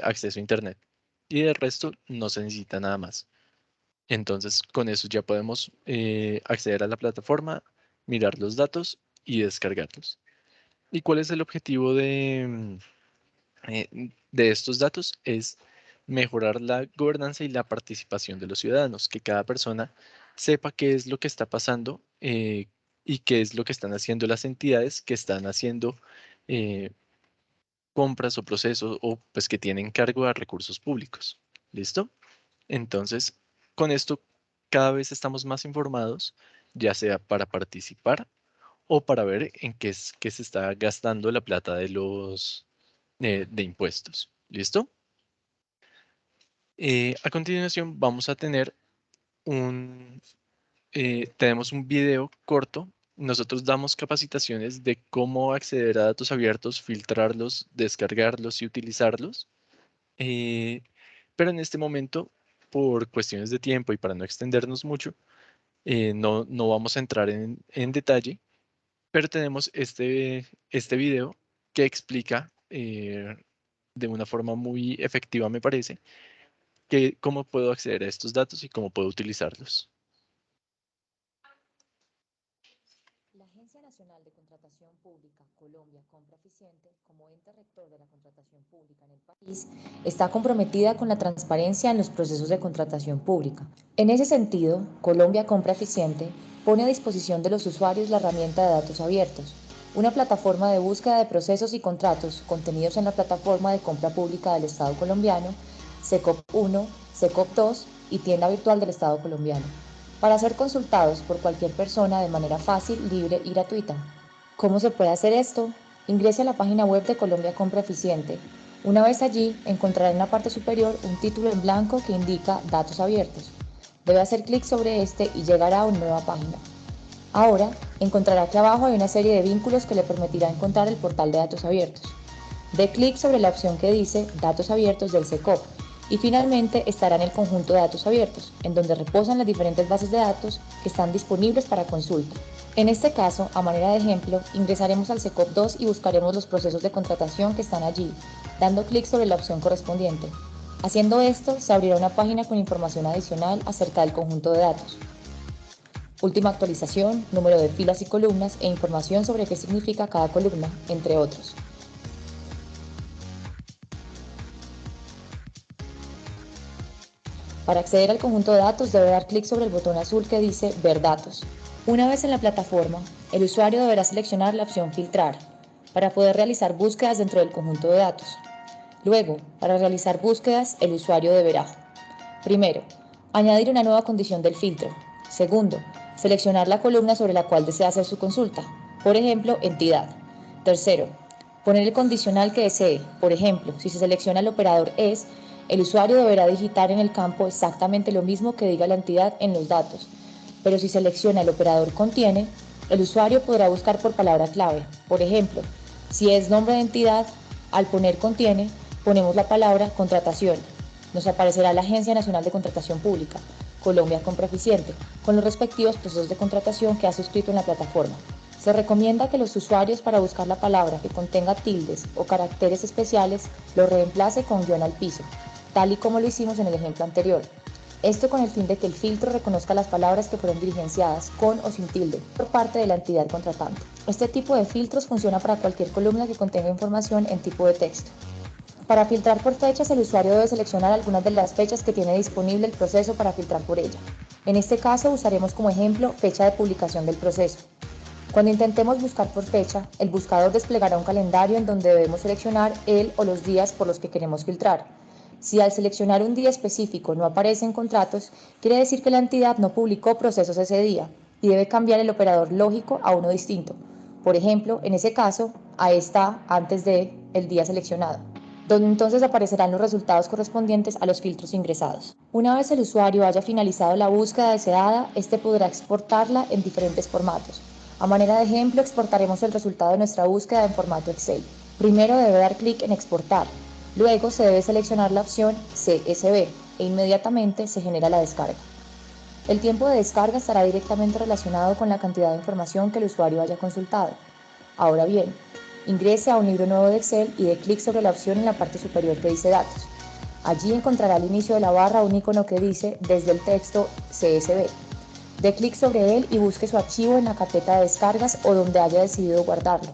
acceso a Internet. Y del resto no se necesita nada más. Entonces, con eso ya podemos acceder a la plataforma, mirar los datos y descargarlos. ¿Y cuál es el objetivo de estos datos? Es mejorar la gobernanza y la participación de los ciudadanos, que cada persona sepa qué es lo que está pasando y qué es lo que están haciendo las entidades que están haciendo eh, compras o procesos o pues que tienen cargo a recursos públicos. ¿Listo? Entonces, con esto cada vez estamos más informados, ya sea para participar o para ver en qué se está gastando la plata de los de impuestos. ¿Listo? A continuación vamos a tener tenemos un video corto. Nosotros damos capacitaciones de cómo acceder a datos abiertos, filtrarlos, descargarlos y utilizarlos. Eh, pero en este momento, por cuestiones de tiempo y para no extendernos mucho, no vamos a entrar en detalle, pero tenemos este video que explica de una forma muy efectiva, me parece, que cómo puedo acceder a estos datos y cómo puedo utilizarlos. La Agencia Nacional de Contratación Pública, Colombia Compra Eficiente, como ente rector de la contratación pública en el país, está comprometida con la transparencia en los procesos de contratación pública. En ese sentido, Colombia Compra Eficiente pone a disposición de los usuarios la herramienta de datos abiertos, una plataforma de búsqueda de procesos y contratos contenidos en la plataforma de compra pública del Estado colombiano, SECOP 1, SECOP 2 y tienda virtual del Estado colombiano, para ser consultados por cualquier persona de manera fácil, libre y gratuita. ¿Cómo se puede hacer esto? Ingrese a la página web de Colombia Compra Eficiente. Una vez allí, encontrará en la parte superior un título en blanco que indica Datos Abiertos. Debe hacer clic sobre este y llegará a una nueva página. Ahora, encontrará que abajo hay una serie de vínculos que le permitirá encontrar el portal de datos abiertos. Dé clic sobre la opción que dice Datos Abiertos del SECOP y finalmente estará en el conjunto de datos abiertos, en donde reposan las diferentes bases de datos que están disponibles para consulta. En este caso, a manera de ejemplo, ingresaremos al SECOP 2 y buscaremos los procesos de contratación que están allí, dando clic sobre la opción correspondiente. Haciendo esto, se abrirá una página con información adicional acerca del conjunto de datos. Última actualización, número de filas y columnas e información sobre qué significa cada columna, entre otros. Para acceder al conjunto de datos debe dar clic sobre el botón azul que dice Ver datos. Una vez en la plataforma, el usuario deberá seleccionar la opción Filtrar para poder realizar búsquedas dentro del conjunto de datos. Luego, para realizar búsquedas, el usuario deberá: primero, añadir una nueva condición del filtro. Segundo, seleccionar la columna sobre la cual desea hacer su consulta, por ejemplo, entidad. Tercero, poner el condicional que desee. Por ejemplo, si se selecciona el operador ES, el usuario deberá digitar en el campo exactamente lo mismo que diga la entidad en los datos. Pero si selecciona el operador contiene, el usuario podrá buscar por palabra clave. Por ejemplo, si es nombre de entidad, al poner contiene, ponemos la palabra contratación. Nos aparecerá la Agencia Nacional de Contratación Pública, Colombia Compra Eficiente, con los respectivos procesos de contratación que ha suscrito en la plataforma. Se recomienda que los usuarios, para buscar la palabra que contenga tildes o caracteres especiales, lo reemplace con guión al piso, tal y como lo hicimos en el ejemplo anterior. Esto con el fin de que el filtro reconozca las palabras que fueron diligenciadas con o sin tilde por parte de la entidad contratante. Este tipo de filtros funciona para cualquier columna que contenga información en tipo de texto. Para filtrar por fechas, el usuario debe seleccionar algunas de las fechas que tiene disponible el proceso para filtrar por ella. En este caso usaremos como ejemplo fecha de publicación del proceso. Cuando intentemos buscar por fecha, el buscador desplegará un calendario en donde debemos seleccionar el o los días por los que queremos filtrar. Si al seleccionar un día específico no aparecen contratos, quiere decir que la entidad no publicó procesos ese día. y debe cambiar el operador lógico a uno distinto. Por ejemplo, en ese caso, A está antes de el día seleccionado, donde entonces aparecerán los resultados correspondientes a los filtros ingresados. Una vez el usuario haya finalizado la búsqueda deseada, este podrá exportarla en diferentes formatos. A manera de ejemplo, exportaremos el resultado de nuestra búsqueda en formato Excel. Primero debe dar clic en exportar, luego se debe seleccionar la opción CSV e inmediatamente se genera la descarga. El tiempo de descarga estará directamente relacionado con la cantidad de información que el usuario haya consultado. Ahora bien, ingrese a un libro nuevo de Excel y dé clic sobre la opción en la parte superior que dice Datos. Allí encontrará al inicio de la barra un icono que dice Desde el texto CSV. Dé clic sobre él y busque su archivo en la carpeta de descargas o donde haya decidido guardarlo.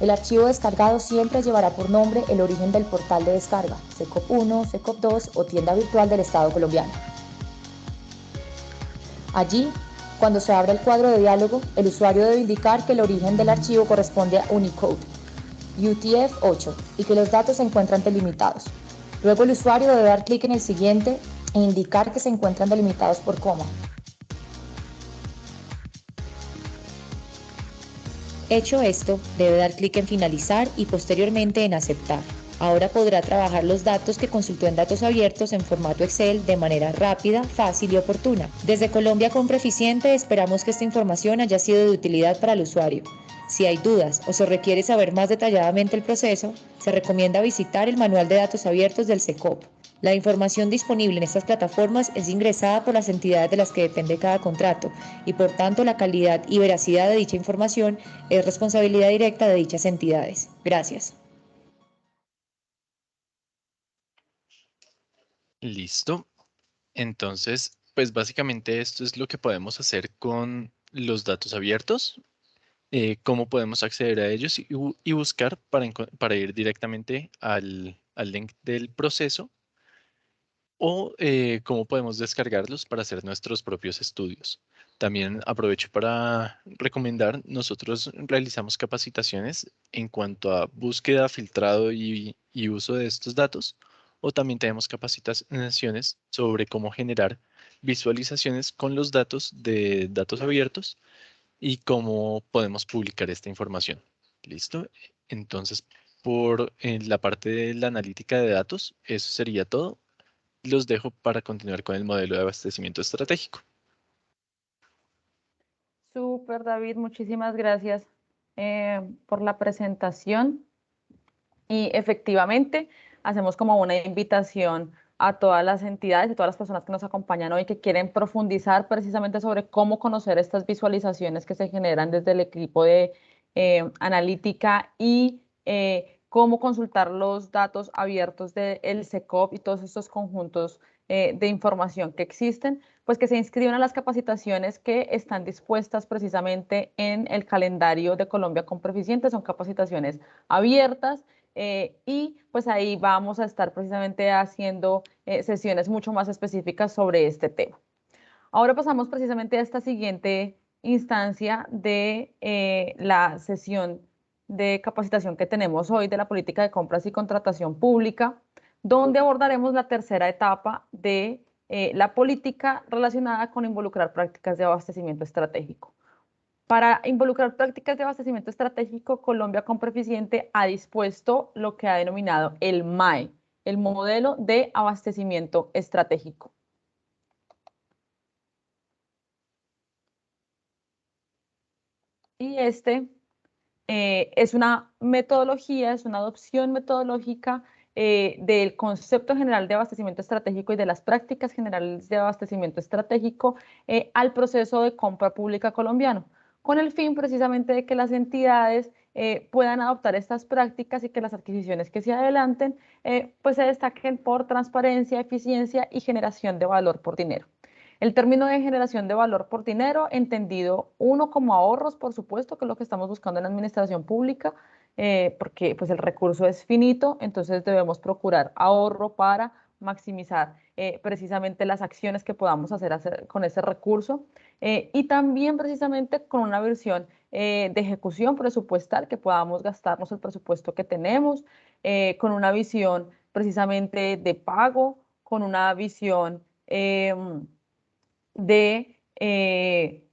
El archivo descargado siempre llevará por nombre el origen del portal de descarga, SECOP 1, SECOP 2 o tienda virtual del Estado colombiano. Allí, cuando se abra el cuadro de diálogo, el usuario debe indicar que el origen del archivo corresponde a Unicode, UTF-8, y que los datos se encuentran delimitados. Luego el usuario debe dar clic en el siguiente e indicar que se encuentran delimitados por coma. Hecho esto, debe dar clic en finalizar y posteriormente en aceptar. Ahora podrá trabajar los datos que consultó en datos abiertos en formato Excel de manera rápida, fácil y oportuna. Desde Colombia Compra Eficiente esperamos que esta información haya sido de utilidad para el usuario. Si hay dudas o se requiere saber más detalladamente el proceso, se recomienda visitar el Manual de Datos Abiertos del SECOP. La información disponible en estas plataformas es ingresada por las entidades de las que depende cada contrato y por tanto la calidad y veracidad de dicha información es responsabilidad directa de dichas entidades. Gracias. Listo. Entonces, pues básicamente esto es lo que podemos hacer con los datos abiertos, cómo podemos acceder a ellos y buscar para ir directamente al link del proceso o cómo podemos descargarlos para hacer nuestros propios estudios. También aprovecho para recomendar, nosotros realizamos capacitaciones en cuanto a búsqueda, filtrado y uso de estos datos, o también tenemos capacitaciones sobre cómo generar visualizaciones con los datos de datos abiertos y cómo podemos publicar esta información. ¿Listo? Entonces, por la parte de la analítica de datos, eso sería todo. Los dejo para continuar con el modelo de abastecimiento estratégico. Súper, David, muchísimas gracias por la presentación. Y efectivamente, hacemos como una invitación a todas las entidades y todas las personas que nos acompañan hoy que quieren profundizar precisamente sobre cómo conocer estas visualizaciones que se generan desde el equipo de analítica y cómo consultar los datos abiertos del SECOP y todos estos conjuntos de información que existen, pues que se inscriban a las capacitaciones que están dispuestas precisamente en el calendario de Colombia Compra Eficiente. Son capacitaciones abiertas. Y pues ahí vamos a estar precisamente haciendo sesiones mucho más específicas sobre este tema. Ahora pasamos precisamente a esta siguiente instancia de la sesión de capacitación que tenemos hoy de la política de compras y contratación pública, donde abordaremos la tercera etapa de la política relacionada con involucrar prácticas de abastecimiento estratégico. Para involucrar prácticas de abastecimiento estratégico, Colombia Compra Eficiente ha dispuesto lo que ha denominado el MAE, el modelo de abastecimiento estratégico. Y este es una metodología, es una adopción metodológica del concepto general de abastecimiento estratégico y de las prácticas generales de abastecimiento estratégico al proceso de compra pública colombiano, con el fin precisamente de que las entidades puedan adoptar estas prácticas y que las adquisiciones que se adelanten pues se destaquen por transparencia, eficiencia y generación de valor por dinero. El término de generación de valor por dinero, entendido uno como ahorros, por supuesto, que es lo que estamos buscando en la administración pública, porque pues el recurso es finito, entonces debemos procurar ahorro para maximizar precisamente las acciones que podamos hacer con ese recurso y también precisamente con una versión de ejecución presupuestal, que podamos gastarnos el presupuesto que tenemos, con una visión precisamente de pago, con una visión de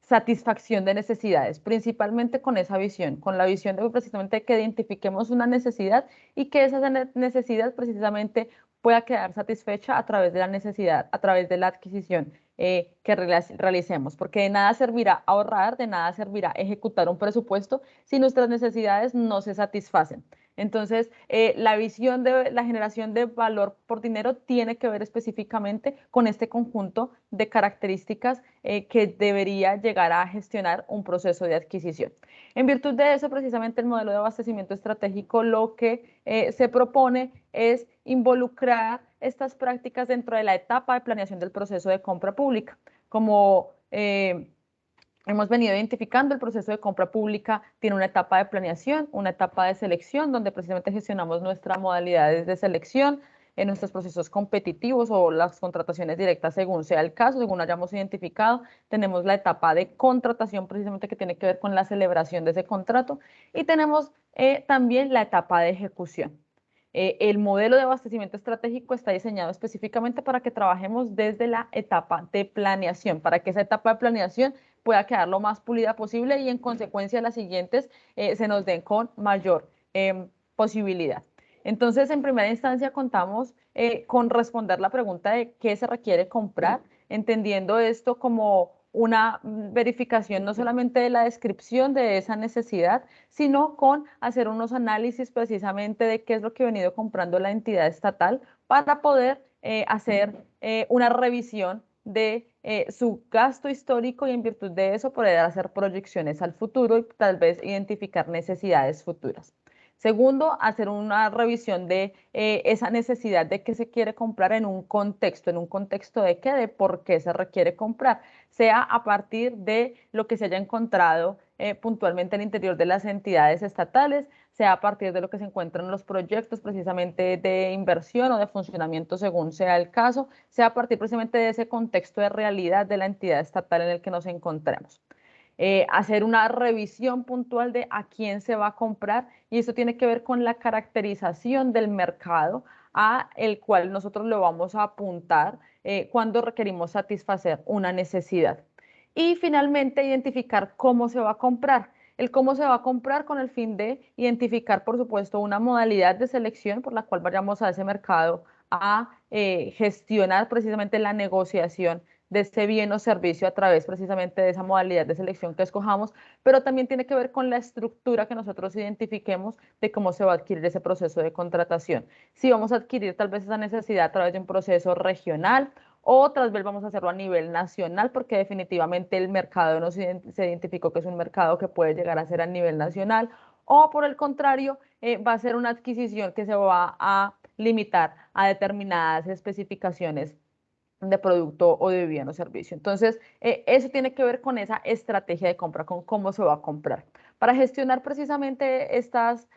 satisfacción de necesidades, principalmente con esa visión, con la visión de precisamente que identifiquemos una necesidad y que esa necesidad precisamente pueda quedar satisfecha a través de la necesidad, a través de la adquisición que realicemos, porque de nada servirá ahorrar, de nada servirá ejecutar un presupuesto si nuestras necesidades no se satisfacen. Entonces, la visión de la generación de valor por dinero tiene que ver específicamente con este conjunto de características que debería llegar a gestionar un proceso de adquisición. En virtud de eso, precisamente el modelo de abastecimiento estratégico lo que se propone es involucrar estas prácticas dentro de la etapa de planeación del proceso de compra pública. Como hemos venido identificando, el proceso de compra pública tiene una etapa de planeación, una etapa de selección, donde precisamente gestionamos nuestras modalidades de selección, en nuestros procesos competitivos o las contrataciones directas según sea el caso, según hayamos identificado. Tenemos la etapa de contratación precisamente que tiene que ver con la celebración de ese contrato y tenemos también la etapa de ejecución. El modelo de abastecimiento estratégico está diseñado específicamente para que trabajemos desde la etapa de planeación, para que esa etapa de planeación pueda quedar lo más pulida posible y en consecuencia las siguientes se nos den con mayor posibilidad. Entonces, en primera instancia contamos con responder la pregunta de qué se requiere comprar, entendiendo esto como una verificación no solamente de la descripción de esa necesidad, sino con hacer unos análisis precisamente de qué es lo que ha venido comprando la entidad estatal para poder hacer una revisión de su gasto histórico y en virtud de eso poder hacer proyecciones al futuro y tal vez identificar necesidades futuras. Segundo, hacer una revisión de esa necesidad de qué se quiere comprar en un contexto de qué, de por qué se requiere comprar, sea a partir de lo que se haya encontrado puntualmente al interior de las entidades estatales, sea a partir de lo que se encuentra en los proyectos precisamente de inversión o de funcionamiento según sea el caso, sea a partir precisamente de ese contexto de realidad de la entidad estatal en el que nos encontremos. Hacer una revisión puntual de a quién se va a comprar y eso tiene que ver con la caracterización del mercado a el cual nosotros le vamos a apuntar cuando requerimos satisfacer una necesidad. Y finalmente identificar cómo se va a comprar. El cómo se va a comprar con el fin de identificar, por supuesto, una modalidad de selección por la cual vayamos a ese mercado a gestionar precisamente la negociación de este bien o servicio a través precisamente de esa modalidad de selección que escojamos, pero también tiene que ver con la estructura que nosotros identifiquemos de cómo se va a adquirir ese proceso de contratación. Si vamos a adquirir tal vez esa necesidad a través de un proceso regional o tal vez vamos a hacerlo a nivel nacional porque definitivamente el mercado se identificó que es un mercado que puede llegar a ser a nivel nacional o por el contrario va a ser una adquisición que se va a limitar a determinadas especificaciones de producto o de bien o servicio. Entonces, eso tiene que ver con esa estrategia de compra, con cómo se va a comprar. Para gestionar precisamente estas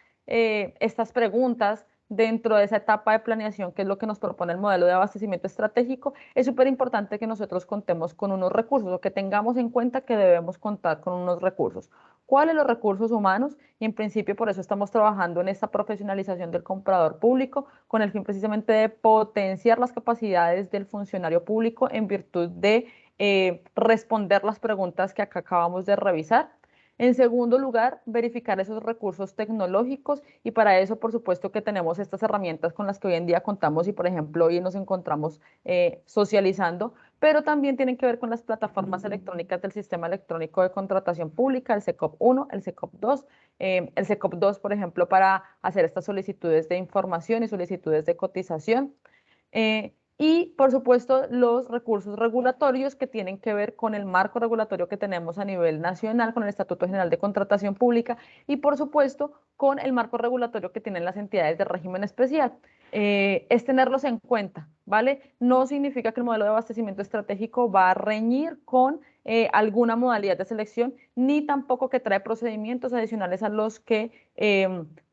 preguntas dentro de esa etapa de planeación, que es lo que nos propone el modelo de abastecimiento estratégico, es súper importante que nosotros contemos con unos recursos o que tengamos en cuenta que debemos contar con unos recursos. ¿Cuáles los recursos humanos? Y en principio por eso estamos trabajando en esta profesionalización del comprador público con el fin precisamente de potenciar las capacidades del funcionario público en virtud de responder las preguntas que acá acabamos de revisar. En segundo lugar, verificar esos recursos tecnológicos y para eso, por supuesto, que tenemos estas herramientas con las que hoy en día contamos y, por ejemplo, hoy nos encontramos socializando, pero también tienen que ver con las plataformas electrónicas del Sistema Electrónico de Contratación Pública, el SECOP 1, el SECOP 2, el SECOP 2, por ejemplo, para hacer estas solicitudes de información y solicitudes de cotización. Y, por supuesto, los recursos regulatorios que tienen que ver con el marco regulatorio que tenemos a nivel nacional, con el Estatuto General de Contratación Pública y, por supuesto, con el marco regulatorio que tienen las entidades de régimen especial. Es tenerlos en cuenta, ¿vale? No significa que el modelo de abastecimiento estratégico va a reñir con alguna modalidad de selección, ni tampoco que trae procedimientos adicionales a los que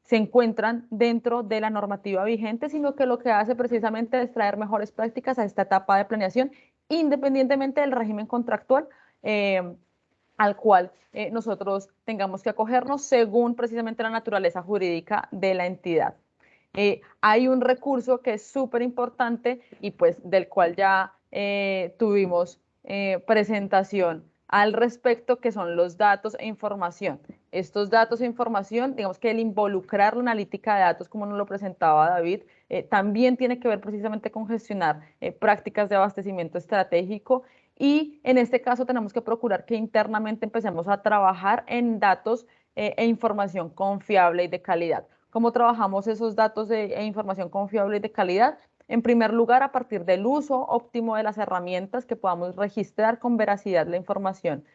se encuentran dentro de la normativa vigente, sino que lo que hace precisamente es traer mejores prácticas a esta etapa de planeación, independientemente del régimen contractual al cual nosotros tengamos que acogernos según precisamente la naturaleza jurídica de la entidad. Hay un recurso que es súper importante y pues del cual ya tuvimos presentación al respecto, que son los datos e información. Estos datos e información, digamos que el involucrar la analítica de datos, como nos lo presentaba David, también tiene que ver precisamente con gestionar prácticas de abastecimiento estratégico, y en este caso tenemos que procurar que internamente empecemos a trabajar en datos e información confiable y de calidad. ¿Cómo trabajamos esos datos e información confiable y de calidad? En primer lugar, a partir del uso óptimo de las herramientas, que podamos registrar con veracidad la información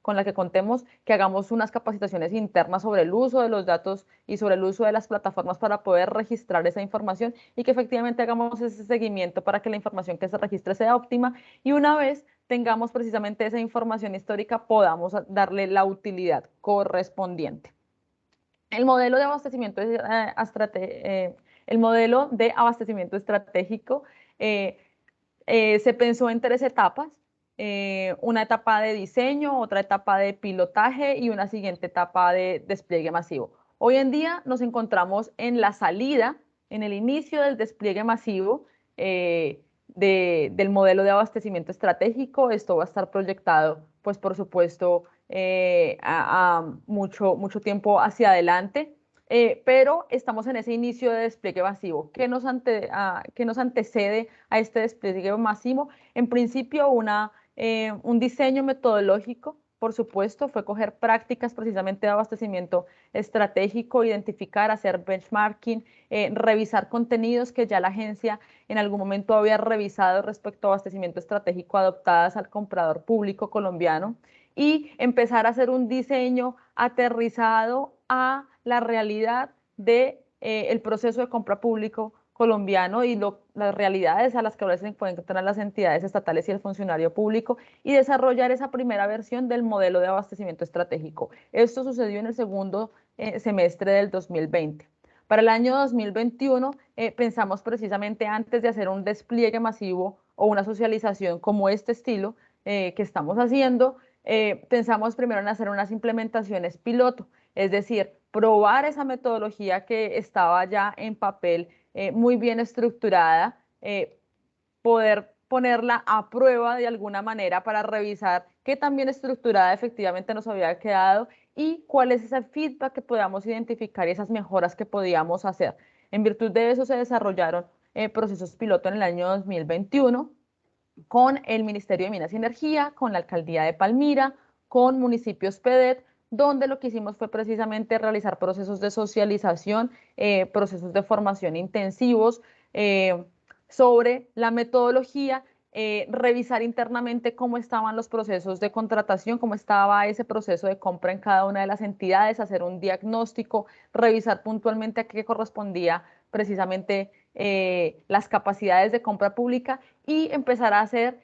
con la que contemos, que hagamos unas capacitaciones internas sobre el uso de los datos y sobre el uso de las plataformas para poder registrar esa información, y que efectivamente hagamos ese seguimiento para que la información que se registre sea óptima, y una vez tengamos precisamente esa información histórica podamos darle la utilidad correspondiente. El modelo de abastecimiento estratégico se pensó en 3 etapas, una etapa de diseño, otra etapa de pilotaje y una siguiente etapa de despliegue masivo. Hoy en día nos encontramos en la salida, en el inicio del despliegue masivo del modelo de abastecimiento estratégico. Esto va a estar proyectado, pues por supuesto, a mucho tiempo hacia adelante, pero estamos en ese inicio de despliegue masivo. ¿Qué nos antecede a este despliegue masivo? En principio, un diseño metodológico, por supuesto, fue coger prácticas precisamente de abastecimiento estratégico, identificar, hacer benchmarking, revisar contenidos que ya la agencia en algún momento había revisado respecto a abastecimiento estratégico adoptadas al comprador público colombiano, y empezar a hacer un diseño aterrizado a la realidad del proceso de compra público colombiano y las realidades a las que ahora se encuentran las entidades estatales y el funcionario público, y desarrollar esa primera versión del modelo de abastecimiento estratégico. Esto sucedió en el segundo semestre del 2020. Para el año 2021 pensamos precisamente, antes de hacer un despliegue masivo o una socialización como este estilo que estamos haciendo, pensamos primero en hacer unas implementaciones piloto, es decir, probar esa metodología que estaba ya en papel muy bien estructurada, poder ponerla a prueba de alguna manera para revisar qué tan bien estructurada efectivamente nos había quedado y cuál es ese feedback que podamos identificar y esas mejoras que podíamos hacer. En virtud de eso se desarrollaron procesos piloto en el año 2021 con el Ministerio de Minas y Energía, con la Alcaldía de Palmira, con municipios PEDET, donde lo que hicimos fue precisamente realizar procesos de socialización, procesos de formación intensivos sobre la metodología, revisar internamente cómo estaban los procesos de contratación, cómo estaba ese proceso de compra en cada una de las entidades, hacer un diagnóstico, revisar puntualmente a qué correspondía precisamente las capacidades de compra pública, y empezar a hacer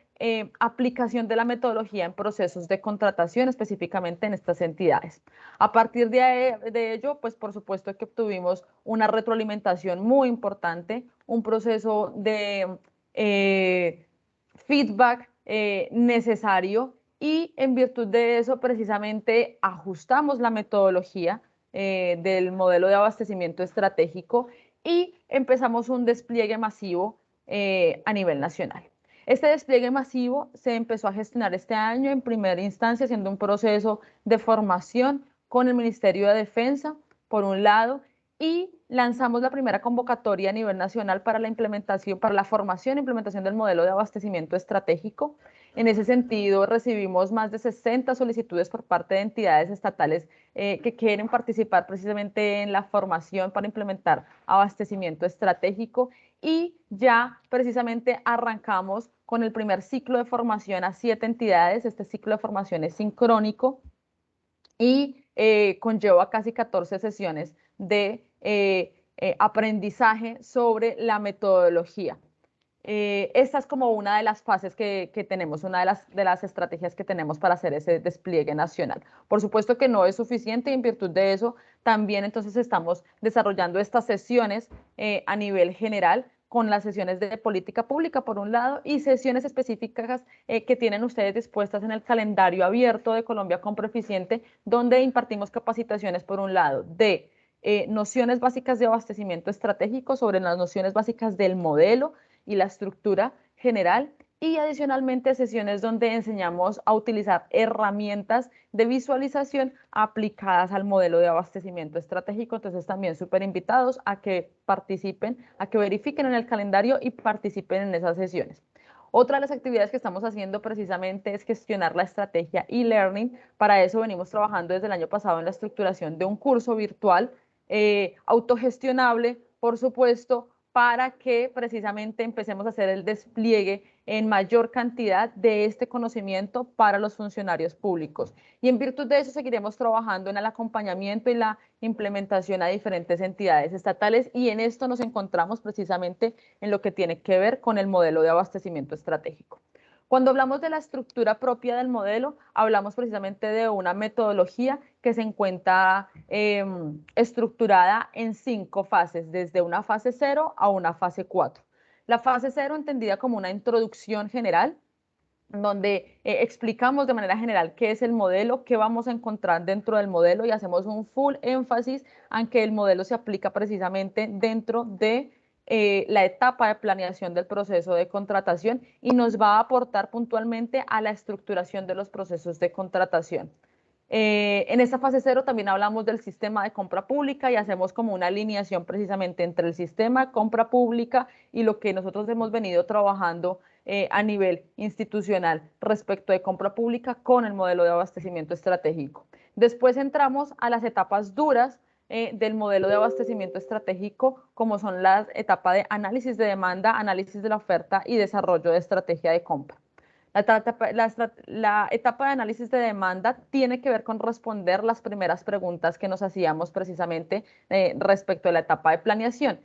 aplicación de la metodología en procesos de contratación, específicamente en estas entidades. A partir de ello, pues por supuesto que obtuvimos una retroalimentación muy importante, un proceso de feedback necesario, y en virtud de eso precisamente ajustamos la metodología del modelo de abastecimiento estratégico y empezamos un despliegue masivo a nivel nacional. Este despliegue masivo se empezó a gestionar este año en primera instancia haciendo un proceso de formación con el Ministerio de Defensa, por un lado, y lanzamos la primera convocatoria a nivel nacional para la implementación, para la formación e implementación del modelo de abastecimiento estratégico. En ese sentido, recibimos más de 60 solicitudes por parte de entidades estatales que quieren participar precisamente en la formación para implementar abastecimiento estratégico, y ya precisamente arrancamos con el primer ciclo de formación a 7 entidades. Este ciclo de formación es sincrónico y conlleva casi 14 sesiones de aprendizaje sobre la metodología. Esta es como una de las fases que tenemos, una de las estrategias que tenemos para hacer ese despliegue nacional. Por supuesto que no es suficiente, y en virtud de eso también entonces estamos desarrollando estas sesiones a nivel general, con las sesiones de política pública por un lado y sesiones específicas que tienen ustedes dispuestas en el calendario abierto de Colombia Compra Eficiente, donde impartimos capacitaciones por un lado de nociones básicas de abastecimiento estratégico, sobre las nociones básicas del modelo y la estructura general, y adicionalmente sesiones donde enseñamos a utilizar herramientas de visualización aplicadas al modelo de abastecimiento estratégico. Entonces también súper invitados a que participen, a que verifiquen en el calendario y participen en esas sesiones. Otra de las actividades que estamos haciendo precisamente es gestionar la estrategia e-learning. Para eso venimos trabajando desde el año pasado en la estructuración de un curso virtual autogestionable, por supuesto, para que precisamente empecemos a hacer el despliegue en mayor cantidad de este conocimiento para los funcionarios públicos. Y en virtud de eso seguiremos trabajando en el acompañamiento y la implementación a diferentes entidades estatales, y en esto nos encontramos precisamente en lo que tiene que ver con el modelo de abastecimiento estratégico. Cuando hablamos de la estructura propia del modelo, hablamos precisamente de una metodología que se encuentra estructurada en 5 fases, desde una fase 0 a una fase 4. La fase 0 entendida como una introducción general, donde explicamos de manera general qué es el modelo, qué vamos a encontrar dentro del modelo, y hacemos un full énfasis en que el modelo se aplica precisamente dentro de la etapa de planeación del proceso de contratación y nos va a aportar puntualmente a la estructuración de los procesos de contratación. En esta fase 0 también hablamos del sistema de compra pública y hacemos como una alineación precisamente entre el sistema de compra pública y lo que nosotros hemos venido trabajando a nivel institucional respecto de compra pública con el modelo de abastecimiento estratégico. Después entramos a las etapas duras del modelo de abastecimiento estratégico, como son las etapas de análisis de demanda, análisis de la oferta y desarrollo de estrategia de compra. La etapa de análisis de demanda tiene que ver con responder las primeras preguntas que nos hacíamos precisamente respecto a la etapa de planeación.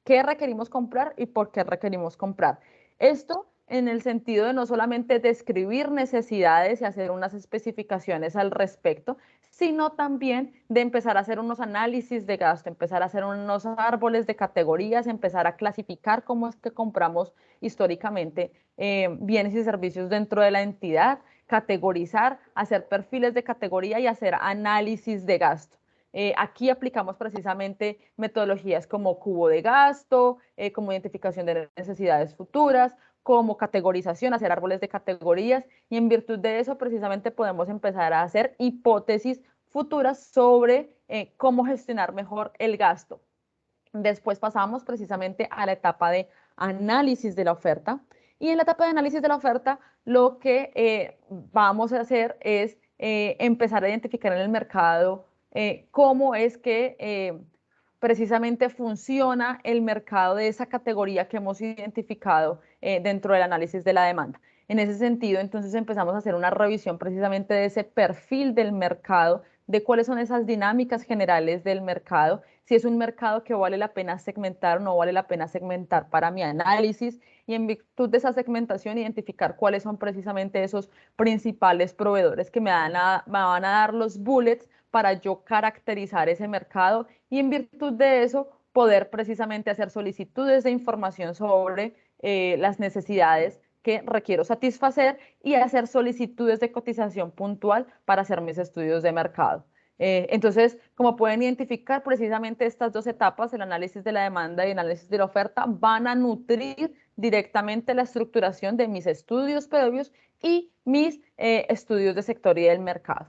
¿Qué requerimos comprar y por qué requerimos comprar? Esto en el sentido de no solamente describir necesidades y hacer unas especificaciones al respecto, sino también de empezar a hacer unos análisis de gasto, empezar a hacer unos árboles de categorías, empezar a clasificar cómo es que compramos históricamente bienes y servicios dentro de la entidad, categorizar, hacer perfiles de categoría y hacer análisis de gasto. Aquí aplicamos precisamente metodologías como cubo de gasto, como identificación de necesidades futuras, como categorización, hacer árboles de categorías, y en virtud de eso precisamente podemos empezar a hacer hipótesis futuras sobre cómo gestionar mejor el gasto. Después pasamos precisamente a la etapa de análisis de la oferta, y en la etapa de análisis de la oferta lo que vamos a hacer es empezar a identificar en el mercado cómo es que precisamente funciona el mercado de esa categoría que hemos identificado dentro del análisis de la demanda. En ese sentido, entonces empezamos a hacer una revisión precisamente de ese perfil del mercado, de cuáles son esas dinámicas generales del mercado, si es un mercado que vale la pena segmentar o no vale la pena segmentar para mi análisis, y en virtud de esa segmentación identificar cuáles son precisamente esos principales proveedores que me van a dar los bullets para yo caracterizar ese mercado, y en virtud de eso poder precisamente hacer solicitudes de información sobre las necesidades que requiero satisfacer y hacer solicitudes de cotización puntual para hacer mis estudios de mercado. Entonces, como pueden identificar, precisamente estas 2 etapas, el análisis de la demanda y el análisis de la oferta, van a nutrir directamente la estructuración de mis estudios previos y mis estudios de sector y del mercado.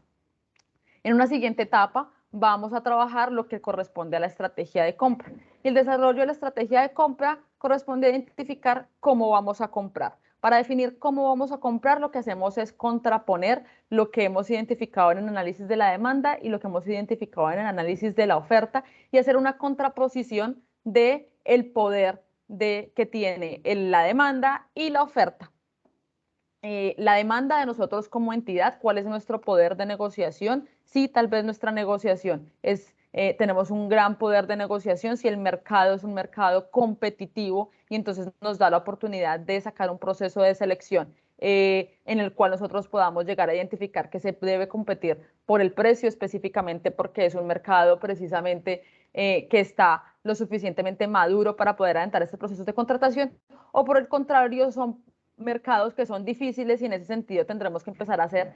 En una siguiente etapa vamos a trabajar lo que corresponde a la estrategia de compra. Y el desarrollo de la estrategia de compra corresponde a identificar cómo vamos a comprar. Para definir cómo vamos a comprar, lo que hacemos es contraponer lo que hemos identificado en el análisis de la demanda y lo que hemos identificado en el análisis de la oferta, y hacer una contraposición del poder que tiene la demanda y la oferta. La demanda de nosotros como entidad, cuál es nuestro poder de negociación, si tal vez nuestra negociación tenemos un gran poder de negociación, si el mercado es un mercado competitivo y entonces nos da la oportunidad de sacar un proceso de selección en el cual nosotros podamos llegar a identificar que se debe competir por el precio específicamente porque es un mercado precisamente que está lo suficientemente maduro para poder adelantar este proceso de contratación, o por el contrario son mercados que son difíciles, y en ese sentido tendremos que empezar a hacer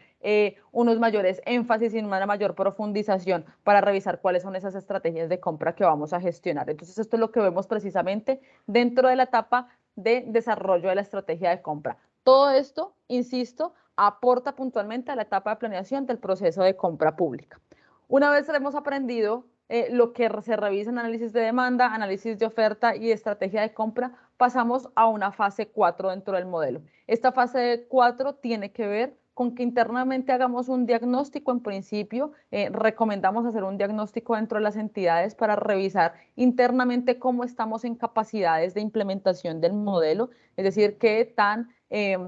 unos mayores énfasis y una mayor profundización para revisar cuáles son esas estrategias de compra que vamos a gestionar. Entonces esto es lo que vemos precisamente dentro de la etapa de desarrollo de la estrategia de compra. Todo esto, insisto, aporta puntualmente a la etapa de planeación del proceso de compra pública. Una vez hemos aprendido lo que se revisa en análisis de demanda, análisis de oferta y estrategia de compra, pasamos a una fase 4 dentro del modelo. Esta fase 4 tiene que ver con que internamente hagamos un diagnóstico en principio. Recomendamos hacer un diagnóstico dentro de las entidades para revisar internamente cómo estamos en capacidades de implementación del modelo, es decir, qué tan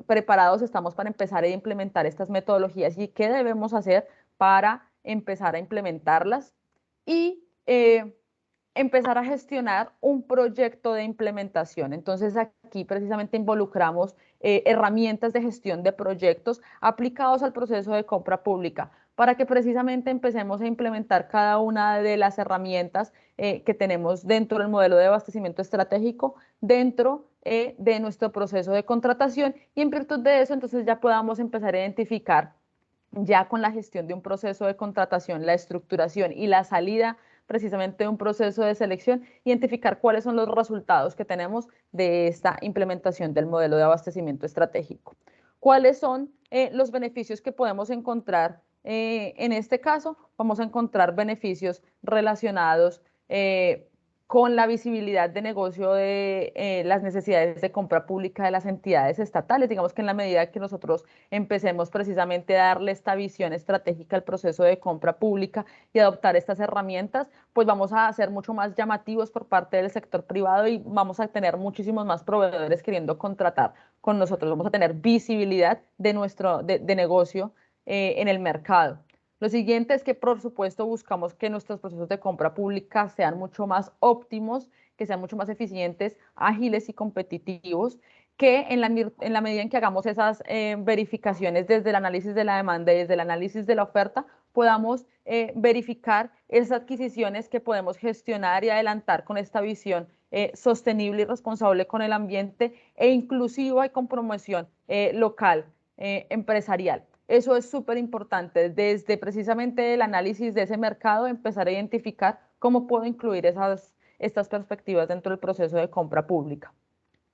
preparados estamos para empezar a implementar estas metodologías y qué debemos hacer para empezar a implementarlas y empezar a gestionar un proyecto de implementación. Entonces aquí precisamente involucramos herramientas de gestión de proyectos aplicados al proceso de compra pública para que precisamente empecemos a implementar cada una de las herramientas que tenemos dentro del modelo de abastecimiento estratégico, dentro de nuestro proceso de contratación, y en virtud de eso entonces ya podamos empezar a identificar ya con la gestión de un proceso de contratación, la estructuración y la salida precisamente de un proceso de selección, identificar cuáles son los resultados que tenemos de esta implementación del modelo de abastecimiento estratégico. ¿Cuáles son los beneficios que podemos encontrar? En este caso, vamos a encontrar beneficios relacionados con la visibilidad de negocio de las necesidades de compra pública de las entidades estatales. Digamos que en la medida que nosotros empecemos precisamente a darle esta visión estratégica al proceso de compra pública y adoptar estas herramientas, pues vamos a ser mucho más llamativos por parte del sector privado y vamos a tener muchísimos más proveedores queriendo contratar con nosotros. Vamos a tener visibilidad de negocio en el mercado. Lo siguiente es que, por supuesto, buscamos que nuestros procesos de compra pública sean mucho más óptimos, que sean mucho más eficientes, ágiles y competitivos, que en la medida en que hagamos esas verificaciones desde el análisis de la demanda y desde el análisis de la oferta, podamos verificar esas adquisiciones que podemos gestionar y adelantar con esta visión sostenible y responsable con el ambiente e inclusiva y con promoción local, empresarial. Eso es súper importante, desde precisamente el análisis de ese mercado, empezar a identificar cómo puedo incluir estas perspectivas dentro del proceso de compra pública.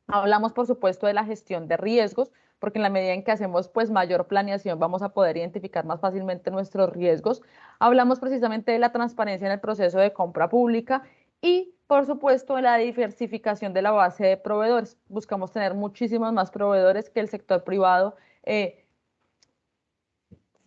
Hablamos, por supuesto, de la gestión de riesgos, porque en la medida en que hacemos pues mayor planeación vamos a poder identificar más fácilmente nuestros riesgos. Hablamos precisamente de la transparencia en el proceso de compra pública y, por supuesto, de la diversificación de la base de proveedores. Buscamos tener muchísimos más proveedores que el sector privado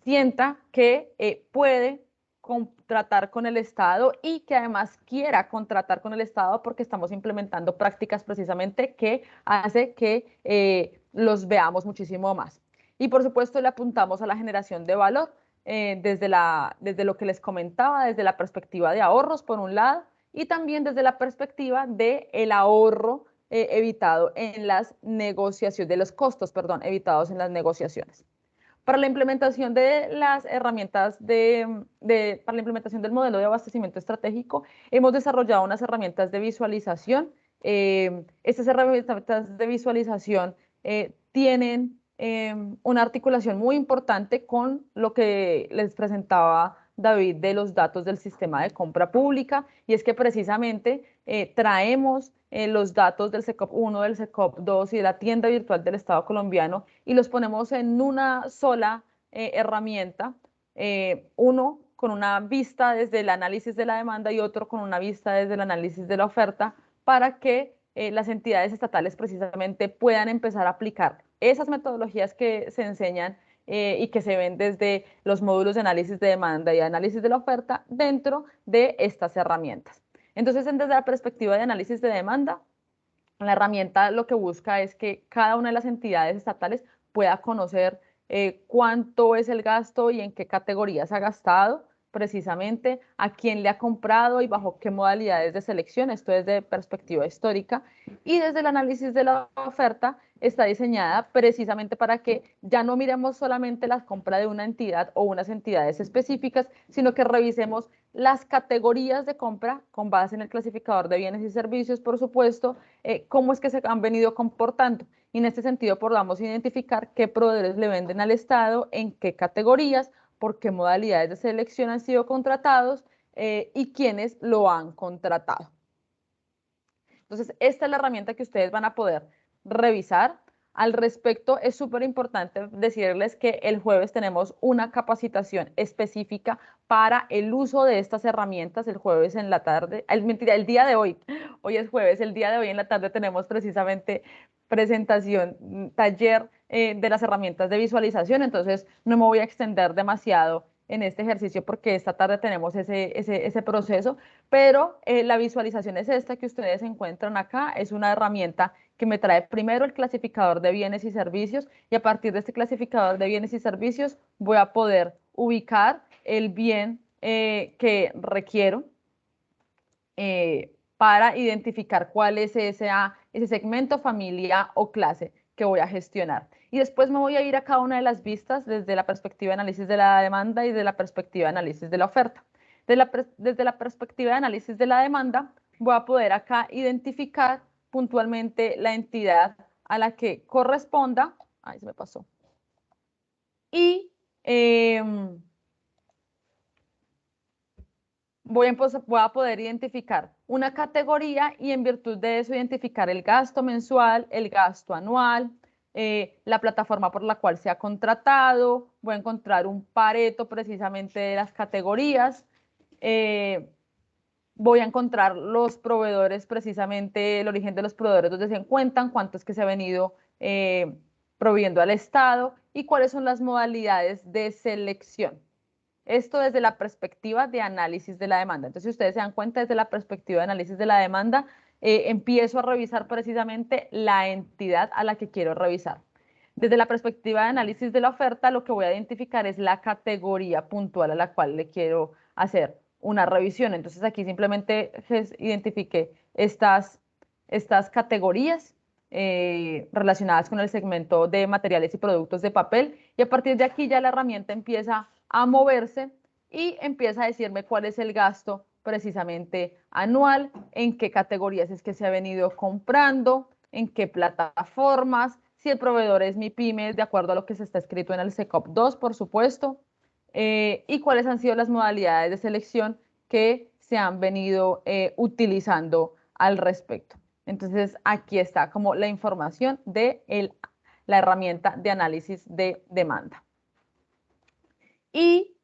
sienta que puede contratar con el Estado y que además quiera contratar con el Estado porque estamos implementando prácticas precisamente que hace que los veamos muchísimo más. Y por supuesto le apuntamos a la generación de valor desde lo que les comentaba, desde la perspectiva de ahorros por un lado y también desde la perspectiva del ahorro evitado en las negociaciones, de los costos, perdón, evitados en las negociaciones. Para la implementación de las herramientas para la implementación del modelo de abastecimiento estratégico, hemos desarrollado unas herramientas de visualización. Estas herramientas de visualización tienen una articulación muy importante con lo que les presentaba David de los datos del sistema de compra pública, y es que precisamente traemos los datos del SECOP 1, del SECOP 2 y de la tienda virtual del Estado colombiano y los ponemos en una sola herramienta, uno con una vista desde el análisis de la demanda y otro con una vista desde el análisis de la oferta, para que las entidades estatales precisamente puedan empezar a aplicar esas metodologías que se enseñan y que se ven desde los módulos de análisis de demanda y análisis de la oferta dentro de estas herramientas. Entonces, desde la perspectiva de análisis de demanda, la herramienta lo que busca es que cada una de las entidades estatales pueda conocer cuánto es el gasto y en qué categorías ha gastado, precisamente a quién le ha comprado y bajo qué modalidades de selección. Esto es de perspectiva histórica, y desde el análisis de la oferta está diseñada precisamente para que ya no miremos solamente la compra de una entidad o unas entidades específicas, sino que revisemos las categorías de compra con base en el clasificador de bienes y servicios, por supuesto, cómo es que se han venido comportando. Y en este sentido podamos identificar qué proveedores le venden al Estado, en qué categorías, por qué modalidades de selección han sido contratados y quiénes lo han contratado. Entonces, esta es la herramienta que ustedes van a poder revisar. Al respecto, es súper importante decirles que el jueves tenemos una capacitación específica para el uso de estas herramientas. El jueves en la tarde, mentira, el día de hoy es jueves, el día de hoy en la tarde tenemos precisamente presentación, taller de las herramientas de visualización. Entonces no me voy a extender demasiado en este ejercicio porque esta tarde tenemos ese proceso, pero la visualización es esta que ustedes encuentran acá. Es una herramienta que me trae primero el clasificador de bienes y servicios, y a partir de este clasificador de bienes y servicios voy a poder ubicar el bien que requiero para identificar cuál es ese segmento, familia o clase que voy a gestionar. Y después me voy a ir a cada una de las vistas desde la perspectiva de análisis de la demanda y de la perspectiva de análisis de la oferta. Desde la perspectiva de análisis de la demanda, voy a poder acá identificar puntualmente la entidad a la que corresponda. Ay, se me pasó. Y voy a poder identificar una categoría y en virtud de eso identificar el gasto mensual, el gasto anual, la plataforma por la cual se ha contratado. Voy a encontrar un pareto precisamente de las categorías. Voy a encontrar los proveedores, precisamente el origen de los proveedores, donde se encuentran, cuánto es que se ha venido proveyendo al Estado y cuáles son las modalidades de selección. Esto desde la perspectiva de análisis de la demanda. Entonces, si ustedes se dan cuenta, desde la perspectiva de análisis de la demanda, empiezo a revisar precisamente la entidad a la que quiero revisar. Desde la perspectiva de análisis de la oferta, lo que voy a identificar es la categoría puntual a la cual le quiero hacer una revisión. Entonces, aquí simplemente identifiqué estas categorías relacionadas con el segmento de materiales y productos de papel, y a partir de aquí ya la herramienta empieza a moverse y empieza a decirme cuál es el gasto precisamente anual, en qué categorías es que se ha venido comprando, en qué plataformas, si el proveedor es mi pyme, de acuerdo a lo que se está escrito en el SECOP 2, por supuesto, y cuáles han sido las modalidades de selección que se han venido utilizando al respecto. Entonces, aquí está como la información de la herramienta de análisis de demanda. Y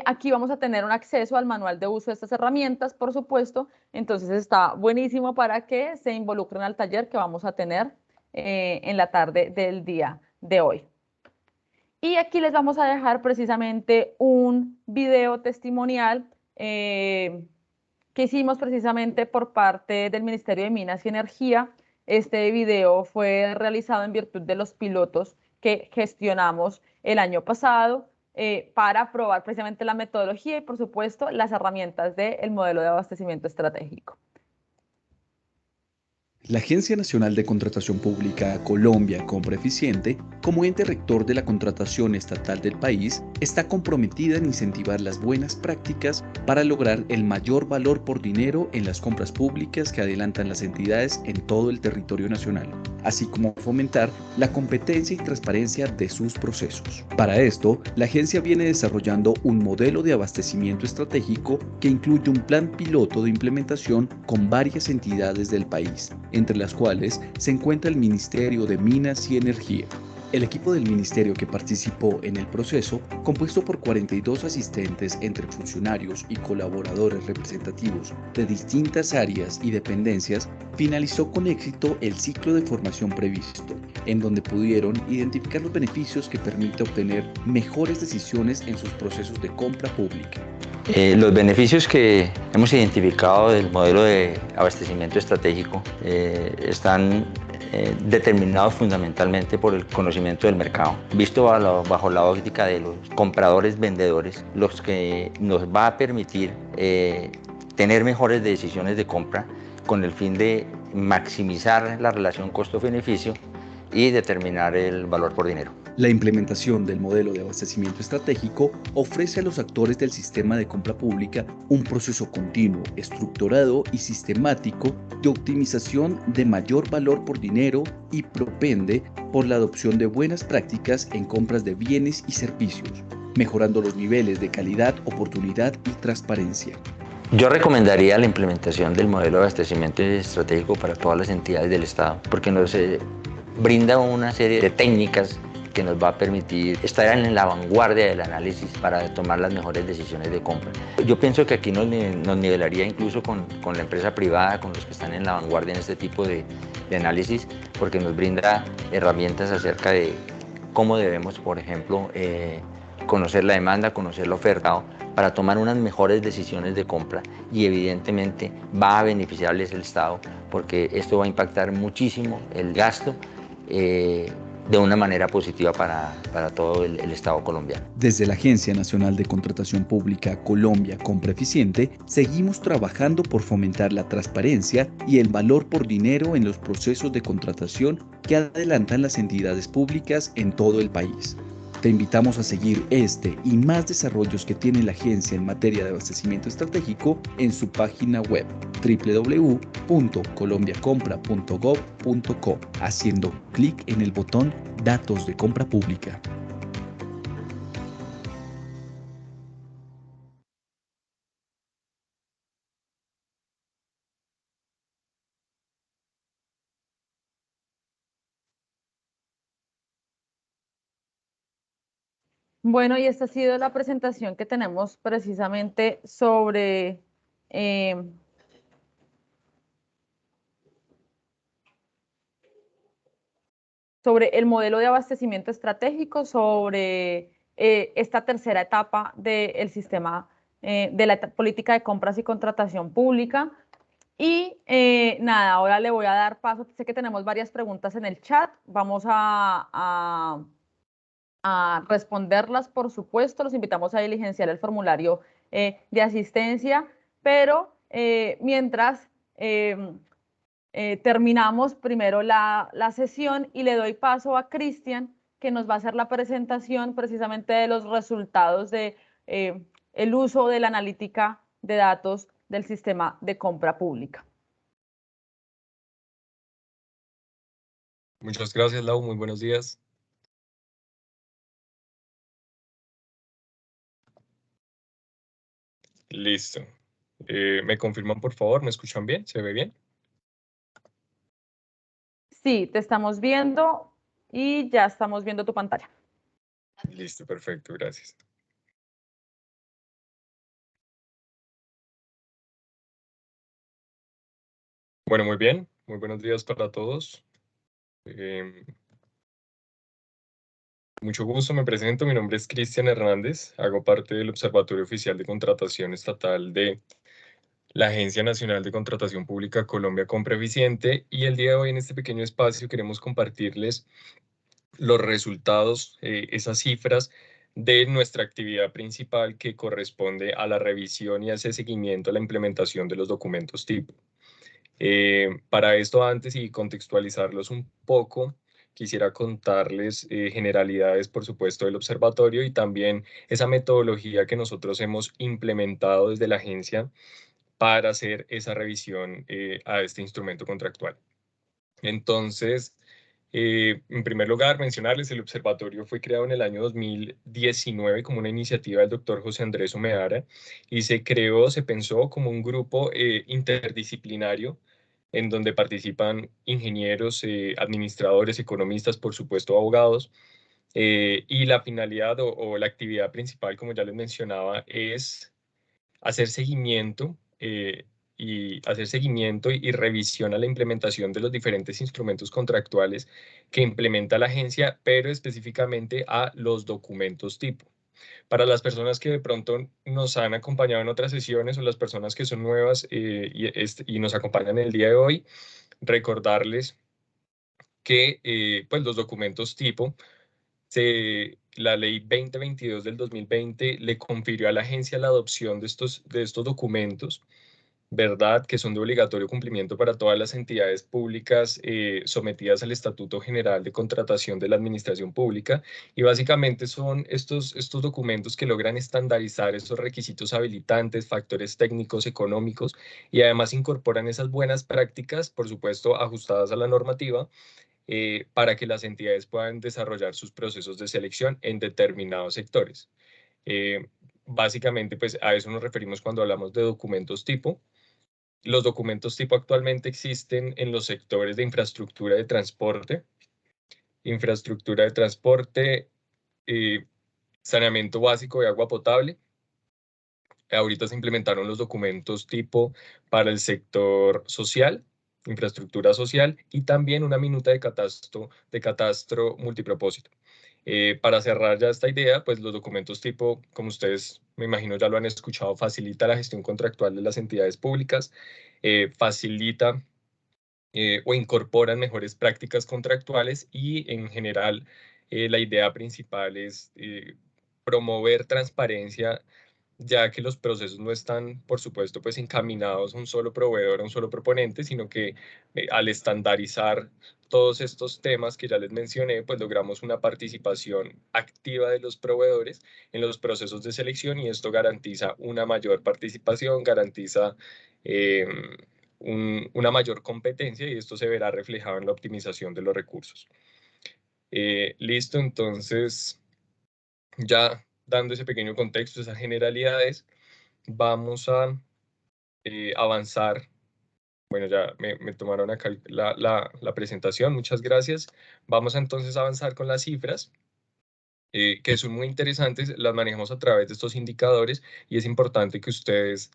aquí vamos a tener un acceso al manual de uso de estas herramientas, por supuesto. Entonces, está buenísimo para que se involucren al taller que vamos a tener en la tarde del día de hoy. Y aquí les vamos a dejar precisamente un video testimonial que hicimos precisamente por parte del Ministerio de Minas y Energía. Este video fue realizado en virtud de los pilotos que gestionamos el año pasado para probar precisamente la metodología y, por supuesto, las herramientas del modelo de abastecimiento estratégico. La Agencia Nacional de Contratación Pública Colombia Compra Eficiente, como ente rector de la contratación estatal del país, está comprometida en incentivar las buenas prácticas para lograr el mayor valor por dinero en las compras públicas que adelantan las entidades en todo el territorio nacional, así como fomentar la competencia y transparencia de sus procesos. Para esto, la agencia viene desarrollando un modelo de abastecimiento estratégico que incluye un plan piloto de implementación con varias entidades del país, entre las cuales se encuentra el Ministerio de Minas y Energía. El equipo del ministerio que participó en el proceso, compuesto por 42 asistentes entre funcionarios y colaboradores representativos de distintas áreas y dependencias, finalizó con éxito el ciclo de formación previsto, en donde pudieron identificar los beneficios que permite obtener mejores decisiones en sus procesos de compra pública. Los beneficios que hemos identificado del modelo de abastecimiento estratégico están determinados fundamentalmente por el conocimiento del mercado, visto bajo la óptica de los compradores vendedores, los que nos va a permitir tener mejores decisiones de compra con el fin de maximizar la relación costo-beneficio y determinar el valor por dinero. La implementación del modelo de abastecimiento estratégico ofrece a los actores del sistema de compra pública un proceso continuo, estructurado y sistemático de optimización de mayor valor por dinero y propende por la adopción de buenas prácticas en compras de bienes y servicios, mejorando los niveles de calidad, oportunidad y transparencia. Yo recomendaría la implementación del modelo de abastecimiento estratégico para todas las entidades del Estado, porque nos brinda una serie de técnicas que nos va a permitir estar en la vanguardia del análisis para tomar las mejores decisiones de compra. Yo pienso que aquí nos nivelaría incluso con la empresa privada, con los que están en la vanguardia en este tipo de análisis, porque nos brinda herramientas acerca de cómo debemos, por ejemplo, conocer la demanda, conocer la oferta, para tomar unas mejores decisiones de compra, y evidentemente va a beneficiarles el Estado, porque esto va a impactar muchísimo el gasto de una manera positiva para todo el Estado colombiano. Desde la Agencia Nacional de Contratación Pública Colombia Compra Eficiente, seguimos trabajando por fomentar la transparencia y el valor por dinero en los procesos de contratación que adelantan las entidades públicas en todo el país. Te invitamos a seguir este y más desarrollos que tiene la agencia en materia de abastecimiento estratégico en su página web www.colombiacompra.gov.co, haciendo clic en el botón Datos de compra pública. Bueno, y esta ha sido la presentación que tenemos precisamente sobre el modelo de abastecimiento estratégico, sobre esta tercera etapa del sistema de la política de compras y contratación pública. Y nada, ahora le voy a dar paso. Sé que tenemos varias preguntas en el chat. Vamos a responderlas, por supuesto. Los invitamos a diligenciar el formulario de asistencia, pero mientras terminamos primero la sesión, y le doy paso a Cristian, que nos va a hacer la presentación precisamente de los resultados de el uso de la analítica de datos del sistema de compra pública. Muchas gracias, Lau. Muy buenos días. Listo. ¿Me confirman, por favor? ¿Me escuchan bien? ¿Se ve bien? Sí, te estamos viendo y ya estamos viendo tu pantalla. Listo, perfecto, gracias. Bueno, muy bien. Muy buenos días para todos. Mucho gusto, me presento. Mi nombre es Cristian Hernández. Hago parte del Observatorio Oficial de Contratación Estatal de la Agencia Nacional de Contratación Pública Colombia Compra Eficiente, y el día de hoy en este pequeño espacio queremos compartirles los resultados, esas cifras de nuestra actividad principal, que corresponde a la revisión y a ese seguimiento a la implementación de los documentos tipo. Para esto, antes y contextualizarlos un poco, quisiera contarles generalidades, por supuesto, del observatorio, y también esa metodología que nosotros hemos implementado desde la agencia para hacer esa revisión a este instrumento contractual. Entonces, en primer lugar, mencionarles, el observatorio fue creado en el año 2019 como una iniciativa del doctor José Andrés Omeara, y se pensó como un grupo interdisciplinario en donde participan ingenieros, administradores, economistas, por supuesto abogados, y la finalidad o la actividad principal, como ya les mencionaba, es hacer seguimiento y revisión a la implementación de los diferentes instrumentos contractuales que implementa la agencia, pero específicamente a los documentos tipo. Para las personas que de pronto nos han acompañado en otras sesiones, o las personas que son nuevas y nos acompañan el día de hoy, recordarles que pues los documentos tipo, la ley 2022 del 2020 le confirió a la agencia la adopción de estos documentos, ¿verdad?, que son de obligatorio cumplimiento para todas las entidades públicas sometidas al Estatuto General de Contratación de la Administración Pública. Y básicamente son estos documentos que logran estandarizar esos requisitos habilitantes, factores técnicos, económicos, y además incorporan esas buenas prácticas, por supuesto, ajustadas a la normativa, para que las entidades puedan desarrollar sus procesos de selección en determinados sectores. Básicamente, pues a eso nos referimos cuando hablamos de documentos tipo. Los documentos tipo actualmente existen en los sectores de infraestructura de transporte, infraestructura de transporte, saneamiento básico de agua potable. Ahorita se implementaron los documentos tipo para el sector social, infraestructura social, y también una minuta de catastro multipropósito. Para cerrar ya esta idea, pues los documentos tipo, como ustedes me imagino ya lo han escuchado, facilita la gestión contractual de las entidades públicas, facilita o incorporan mejores prácticas contractuales y en general la idea principal es promover transparencia, ya que los procesos no están, por supuesto, pues encaminados a un solo proveedor, a un solo proponente, sino que al estandarizar todos estos temas que ya les mencioné, pues logramos una participación activa de los proveedores en los procesos de selección y esto garantiza una mayor participación, garantiza una mayor competencia y esto se verá reflejado en la optimización de los recursos. Listo, entonces ya dando ese pequeño contexto, esas generalidades, vamos a avanzar. Bueno, ya me tomaron acá la presentación, muchas gracias. Vamos a entonces avanzar con las cifras, que son muy interesantes, las manejamos a través de estos indicadores y es importante que ustedes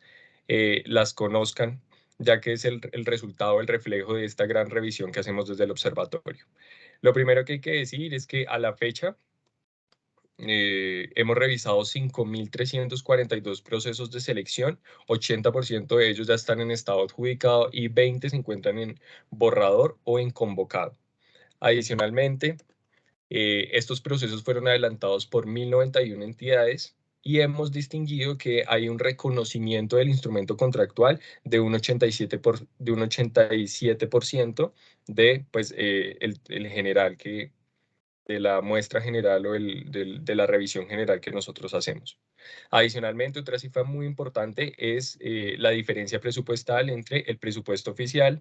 las conozcan, ya que es el resultado, el reflejo de esta gran revisión que hacemos desde el observatorio. Lo primero que hay que decir es que a la fecha, hemos revisado 5.342 procesos de selección, 80% de ellos ya están en estado adjudicado y 20 se encuentran en borrador o en convocado. Adicionalmente, estos procesos fueron adelantados por 1.091 entidades y hemos distinguido que hay un reconocimiento del instrumento contractual de un 87% de pues, el general de la muestra general o de la revisión general que nosotros hacemos. Adicionalmente, otra cifra muy importante es la diferencia presupuestal entre el presupuesto oficial,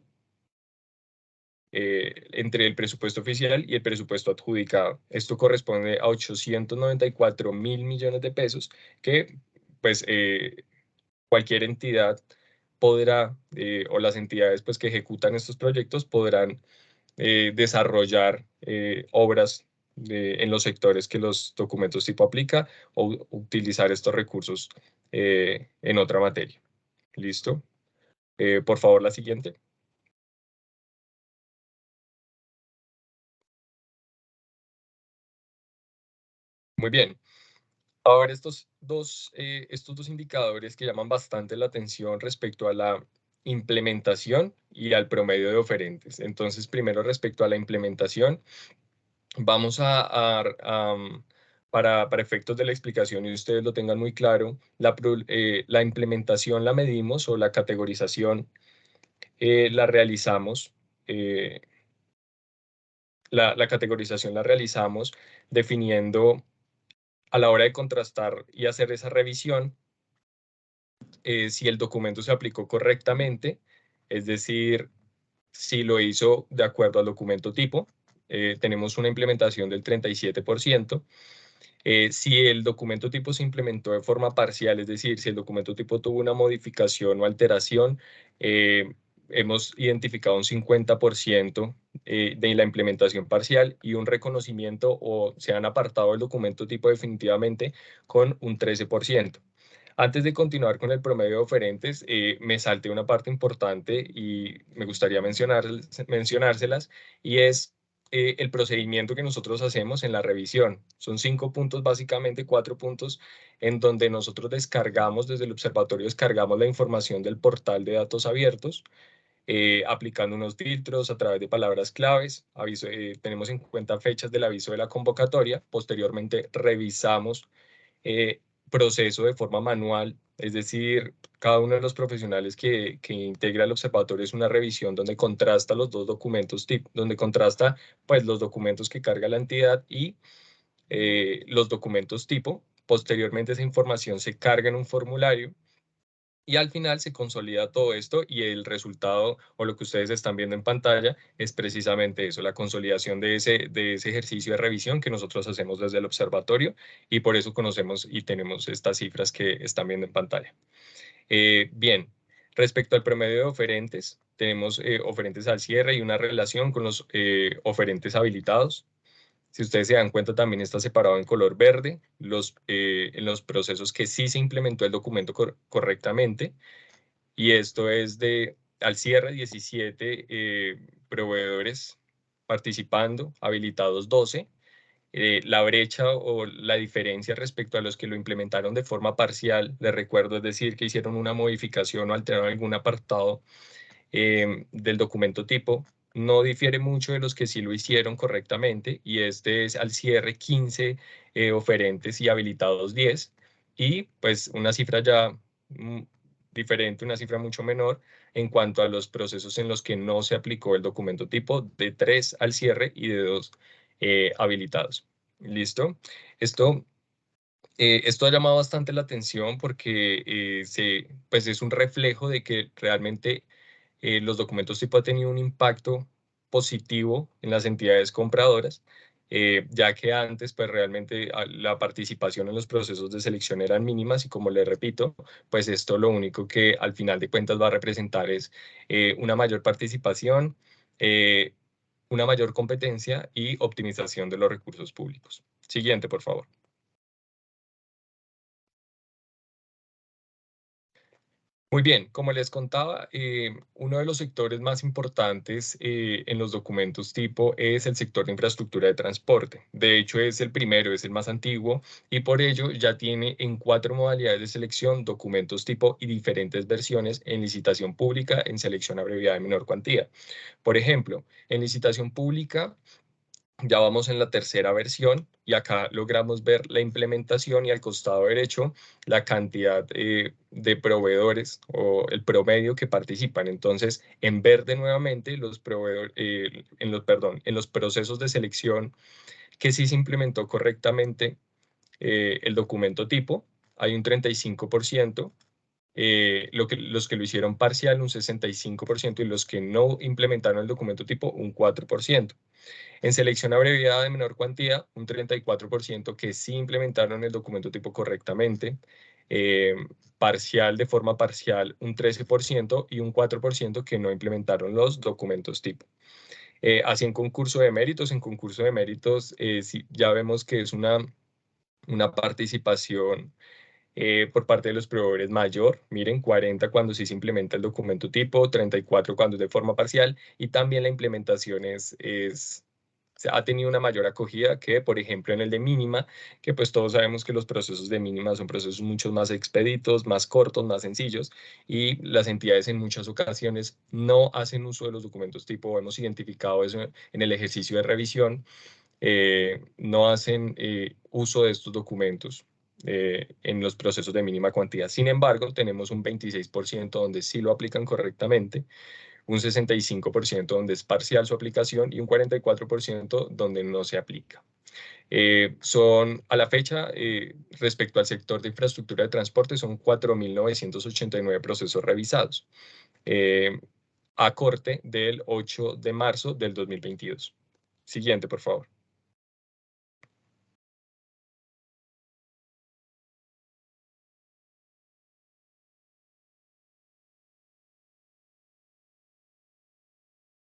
y el presupuesto adjudicado. Esto corresponde a 894.000 millones de pesos que pues cualquier entidad podrá, o las entidades pues que ejecutan estos proyectos podrán desarrollar obras en los sectores que los documentos tipo aplica o utilizar estos recursos en otra materia. ¿Listo? Por favor, la siguiente. Muy bien. Ahora estos dos indicadores que llaman bastante la atención respecto a la implementación y al promedio de oferentes. Entonces, primero respecto a la implementación, vamos para efectos de la explicación y ustedes lo tengan muy claro, la implementación la medimos o la categorización la realizamos, la categorización la realizamos definiendo a la hora de contrastar y hacer esa revisión si el documento se aplicó correctamente, es decir, si lo hizo de acuerdo al documento tipo, tenemos una implementación del 37%. Si el documento tipo se implementó de forma parcial, es decir, si el documento tipo tuvo una modificación o alteración, hemos identificado un 50% de la implementación parcial y un reconocimiento o se han apartado el documento tipo definitivamente con un 13%. Antes de continuar con el promedio de oferentes, me salté una parte importante y me gustaría mencionárselas, y es el procedimiento que nosotros hacemos en la revisión. Son 5 puntos, básicamente 4 puntos, en donde nosotros descargamos, desde el observatorio descargamos la información del portal de datos abiertos, aplicando unos filtros a través de palabras claves. Tenemos en cuenta fechas del aviso de la convocatoria. Posteriormente revisamos proceso de forma manual, es decir, cada uno de los profesionales que integra el observatorio es una revisión donde contrasta los dos documentos donde contrasta pues los documentos que carga la entidad y los documentos tipo. Posteriormente esa información se carga en un formulario y al final se consolida todo esto y el resultado o lo que ustedes están viendo en pantalla es precisamente eso, la consolidación de ese ejercicio de revisión que nosotros hacemos desde el observatorio y por eso conocemos y tenemos estas cifras que están viendo en pantalla. Bien, respecto al promedio de oferentes, tenemos oferentes al cierre y una relación con los oferentes habilitados. Si ustedes se dan cuenta, también está separado en color verde en los procesos que sí se implementó el documento correctamente. Y esto es al cierre 17 proveedores participando, habilitados 12. La brecha o la diferencia respecto a los que lo implementaron de forma parcial, les recuerdo, es decir, que hicieron una modificación o alteraron algún apartado del documento tipo, no difiere mucho de los que sí lo hicieron correctamente, y este es al cierre 15 oferentes y habilitados 10, y pues una cifra ya diferente, una cifra mucho menor en cuanto a los procesos en los que no se aplicó el documento tipo, de 3 al cierre y de 2 habilitados. ¿Listo? Esto ha llamado bastante la atención porque pues es un reflejo de que realmente los documentos tipo han tenido un impacto positivo en las entidades compradoras, ya que antes pues realmente la participación en los procesos de selección eran mínimas, y como les repito, pues esto lo único que al final de cuentas va a representar es una mayor participación, una mayor competencia y optimización de los recursos públicos. Siguiente, por favor. Muy bien, como les contaba, uno de los sectores más importantes en los documentos tipo es el sector de infraestructura de transporte. De hecho, es el primero, es el más antiguo, y por ello ya tiene en 4 modalidades de selección documentos tipo y diferentes versiones en licitación pública, en selección abreviada de menor cuantía. Por ejemplo, en licitación pública ya vamos en la tercera versión, y acá logramos ver la implementación y al costado derecho la cantidad de proveedores o el promedio que participan. Entonces, en verde nuevamente los proveedores, en los procesos de selección que sí se implementó correctamente el documento tipo, hay un 35%. Los que lo hicieron parcial, un 65%, y los que no implementaron el documento tipo, un 4%. En selección abreviada de menor cuantía, un 34% que sí implementaron el documento tipo correctamente. Parcial, de forma parcial, un 13%, y un 4% que no implementaron los documentos tipo. Así en concurso de méritos, sí, ya vemos que es una participación por parte de los proveedores mayor. Miren, 40 cuando sí se implementa el documento tipo, 34 cuando es de forma parcial, y también la implementación ha tenido una mayor acogida que, por ejemplo, en el de mínima, que pues todos sabemos que los procesos de mínima son procesos mucho más expeditos, más cortos, más sencillos, y las entidades en muchas ocasiones no hacen uso de los documentos tipo. Hemos identificado eso en el ejercicio de revisión. No hacen uso de estos documentos en los procesos de mínima cuantía. Sin embargo, tenemos un 26% donde sí lo aplican correctamente, un 65% donde es parcial su aplicación, y un 44% donde no se aplica. Son, a la fecha, respecto al sector de infraestructura de transporte, son 4.989 procesos revisados, a corte del 8 de marzo del 2022. Siguiente, por favor.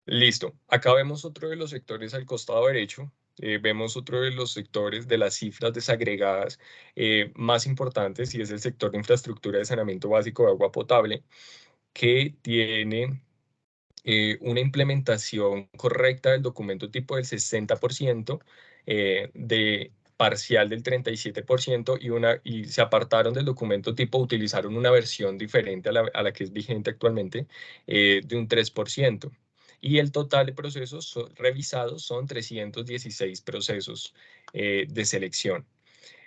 Listo. Acá vemos otro de los sectores al costado derecho. Vemos otro de los sectores de las cifras desagregadas más importantes, y es el sector de infraestructura de saneamiento básico de agua potable, que tiene una implementación correcta del documento tipo del 60%, de parcial del 37%, y se apartaron del documento tipo, utilizaron una versión diferente a la que es vigente actualmente, de un 3%. Y el total de procesos revisados son 316 procesos de selección.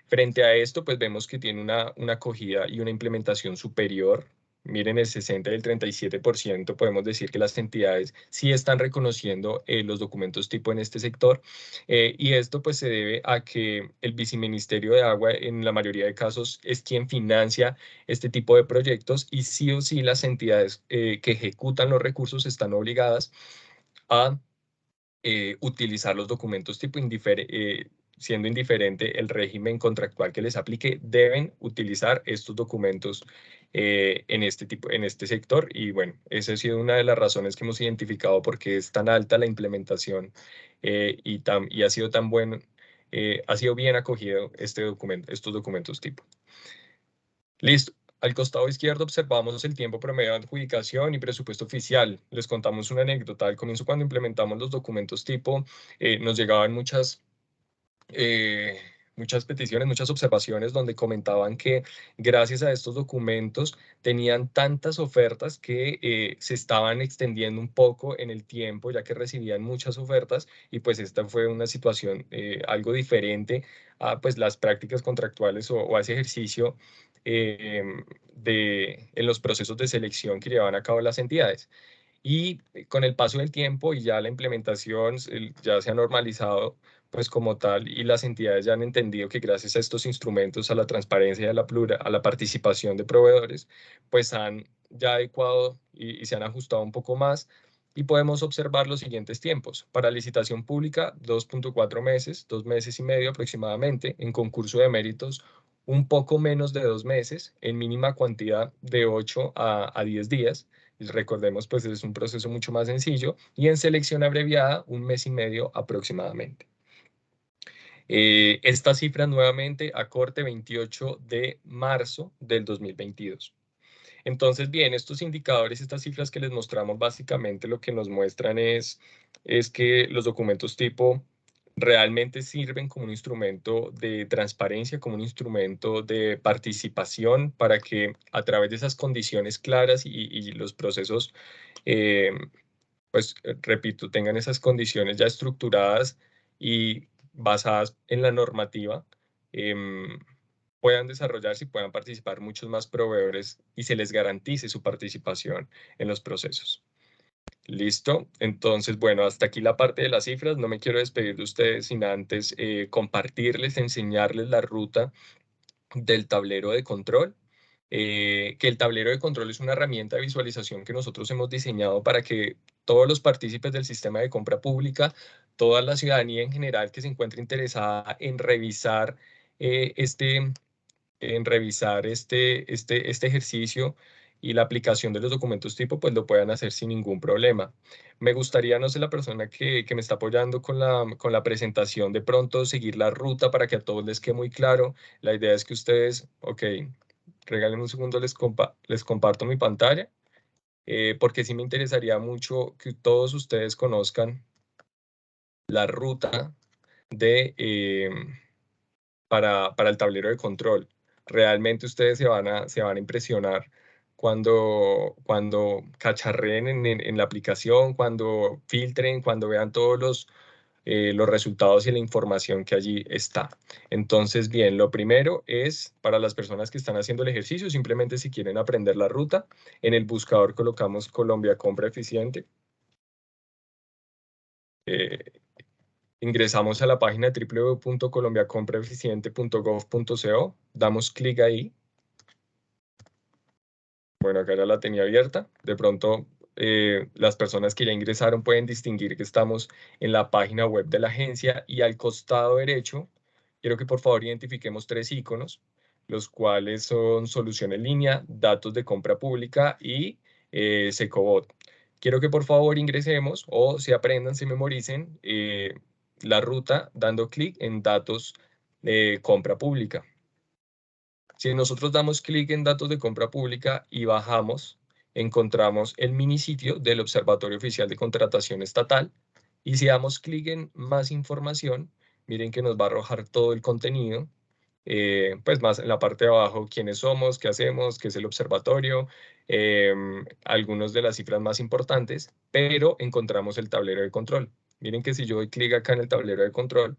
Frente a esto, pues vemos que tiene una acogida y una implementación superior. Miren, el 60 y el 37%, podemos decir que las entidades sí están reconociendo los documentos tipo en este sector, y esto pues se debe a que el Viceministerio de Agua en la mayoría de casos es quien financia este tipo de proyectos, y sí o sí las entidades que ejecutan los recursos están obligadas a utilizar los documentos tipo, siendo indiferente el régimen contractual que les aplique, deben utilizar estos documentos en este sector. Y bueno, esa ha sido una de las razones que hemos identificado porque es tan alta la implementación y ha sido tan bueno, ha sido bien acogido estos documentos tipo. Listo. Al costado izquierdo observamos el tiempo promedio de adjudicación y presupuesto oficial. Les contamos una anécdota. Al comienzo, cuando implementamos los documentos tipo, nos llegaban muchas peticiones, muchas observaciones donde comentaban que gracias a estos documentos tenían tantas ofertas que se estaban extendiendo un poco en el tiempo, ya que recibían muchas ofertas, y pues esta fue una situación algo diferente a pues las prácticas contractuales o a ese ejercicio en los procesos de selección que llevaban a cabo las entidades. Y con el paso del tiempo y ya la implementación ya se ha normalizado pues como tal, y las entidades ya han entendido que gracias a estos instrumentos, a la transparencia y a la participación de proveedores, pues han ya adecuado y se han ajustado un poco más, y podemos observar los siguientes tiempos. Para licitación pública, 2.4 meses, 2 meses y medio aproximadamente. En concurso de méritos, un poco menos de 2 meses, en mínima cuantía de 8 a 10 días. Recordemos, pues es un proceso mucho más sencillo. Y en selección abreviada, 1 mes y medio aproximadamente. Esta cifra nuevamente a corte 28 de marzo del 2022. Entonces, bien, estos indicadores, estas cifras que les mostramos, básicamente lo que nos muestran es que los documentos tipo realmente sirven como un instrumento de transparencia, como un instrumento de participación, para que a través de esas condiciones claras y los procesos, pues repito, tengan esas condiciones ya estructuradas y basadas en la normativa, puedan desarrollarse y puedan participar muchos más proveedores y se les garantice su participación en los procesos. ¿Listo? Entonces, bueno, hasta aquí la parte de las cifras. No me quiero despedir de ustedes sin antes compartirles, enseñarles la ruta del tablero de control. Que el tablero de control es una herramienta de visualización que nosotros hemos diseñado para que todos los partícipes del sistema de compra pública, toda la ciudadanía en general que se encuentre interesada en revisar este ejercicio y la aplicación de los documentos tipo, pues lo puedan hacer sin ningún problema. Me gustaría, no sé, la persona que me está apoyando con la presentación, de pronto seguir la ruta para que a todos les quede muy claro. La idea es que ustedes, ok, regalen un segundo, les comparto mi pantalla, porque sí me interesaría mucho que todos ustedes conozcan la ruta para el tablero de control. Realmente ustedes se van a impresionar cuando cacharreen en la aplicación, cuando filtren, cuando vean todos los resultados y la información que allí está. Entonces, bien, lo primero es, para las personas que están haciendo el ejercicio, simplemente si quieren aprender la ruta, en el buscador colocamos Colombia Compra Eficiente. Ingresamos a la página www.colombiacompraeficiente.gov.co, damos clic ahí. Bueno, acá ya la tenía abierta. De pronto, las personas que ya ingresaron pueden distinguir que estamos en la página web de la agencia, y al costado derecho, quiero que por favor identifiquemos 3 iconos, los cuales son solución en línea, datos de compra pública y Secobot. Quiero que por favor ingresemos o se aprendan, se memoricen la ruta dando clic en datos de compra pública. Si nosotros damos clic en datos de compra pública y bajamos, encontramos el minisitio del Observatorio Oficial de Contratación Estatal, y si damos clic en más información, miren que nos va a arrojar todo el contenido, pues más en la parte de abajo, quiénes somos, qué hacemos, qué es el observatorio, algunas de las cifras más importantes, pero encontramos el tablero de control. Miren que si yo doy clic acá en el tablero de control,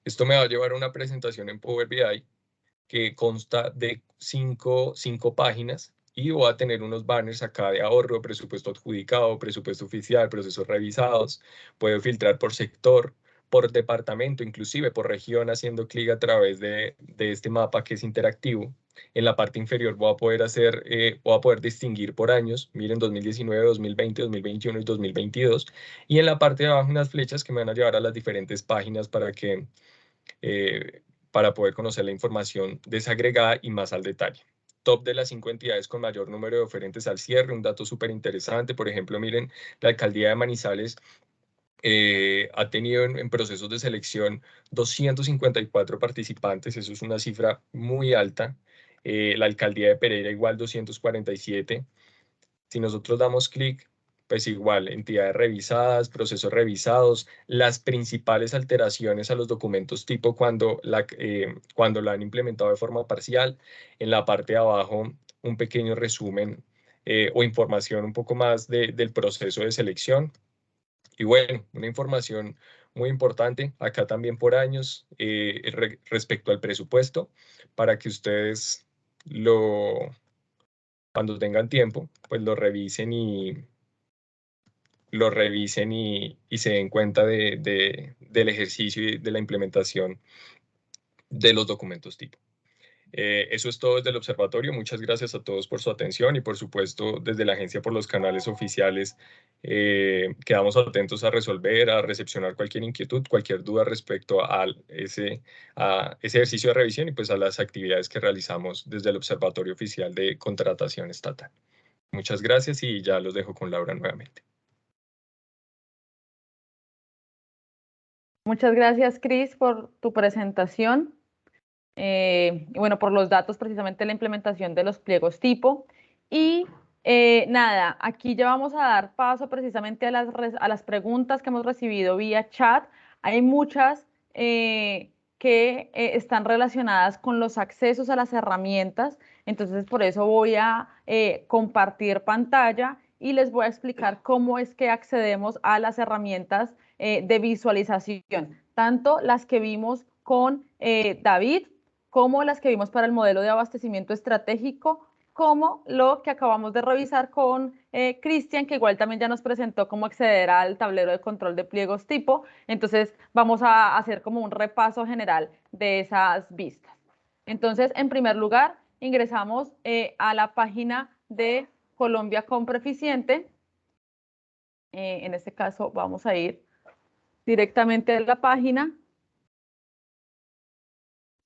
esto me va a llevar a una presentación en Power BI que consta de 5 páginas, y voy a tener unos banners acá de ahorro, presupuesto adjudicado, presupuesto oficial, procesos revisados. Puedo filtrar por sector, por departamento, inclusive por región, haciendo clic a través de este mapa que es interactivo. En la parte inferior voy a poder distinguir por años, miren 2019, 2020, 2021 y 2022, y en la parte de abajo unas flechas que me van a llevar a las diferentes páginas para poder conocer la información desagregada y más al detalle. Top de las 5 entidades con mayor número de oferentes al cierre, un dato súper interesante. Por ejemplo, miren, la alcaldía de Manizales ha tenido en procesos de selección 254 participantes, eso es una cifra muy alta. La alcaldía de Pereira igual 247. Si nosotros damos clic, pues igual, entidades revisadas, procesos revisados, las principales alteraciones a los documentos tipo cuando la han implementado de forma parcial. En la parte de abajo, un pequeño resumen o información un poco más del proceso de selección. Y bueno, una información muy importante, acá también por años, respecto al presupuesto, para que ustedes cuando tengan tiempo, pues lo revisen y se den cuenta del ejercicio y de la implementación de los documentos tipo. Eso es todo desde el observatorio. Muchas gracias a todos por su atención y por supuesto desde la agencia por los canales oficiales quedamos atentos a resolver, a recepcionar cualquier inquietud, cualquier duda respecto a ese ejercicio de revisión y pues a las actividades que realizamos desde el observatorio oficial de contratación estatal. Muchas gracias y ya los dejo con Laura nuevamente. Muchas gracias, Cris, por tu presentación. Y bueno, por los datos precisamente de la implementación de los pliegos tipo. Y nada, aquí ya vamos a dar paso precisamente a las preguntas que hemos recibido vía chat. Hay muchas que están relacionadas con los accesos a las herramientas, entonces por eso voy a compartir pantalla y les voy a explicar cómo es que accedemos a las herramientas de visualización, tanto las que vimos con David, como las que vimos para el modelo de abastecimiento estratégico, como lo que acabamos de revisar con Cristian, que igual también ya nos presentó cómo acceder al tablero de control de pliegos tipo. Entonces vamos a hacer como un repaso general de esas vistas. Entonces, en primer lugar, ingresamos a la página de Colombia Compra Eficiente. En este caso vamos a ir directamente a la página.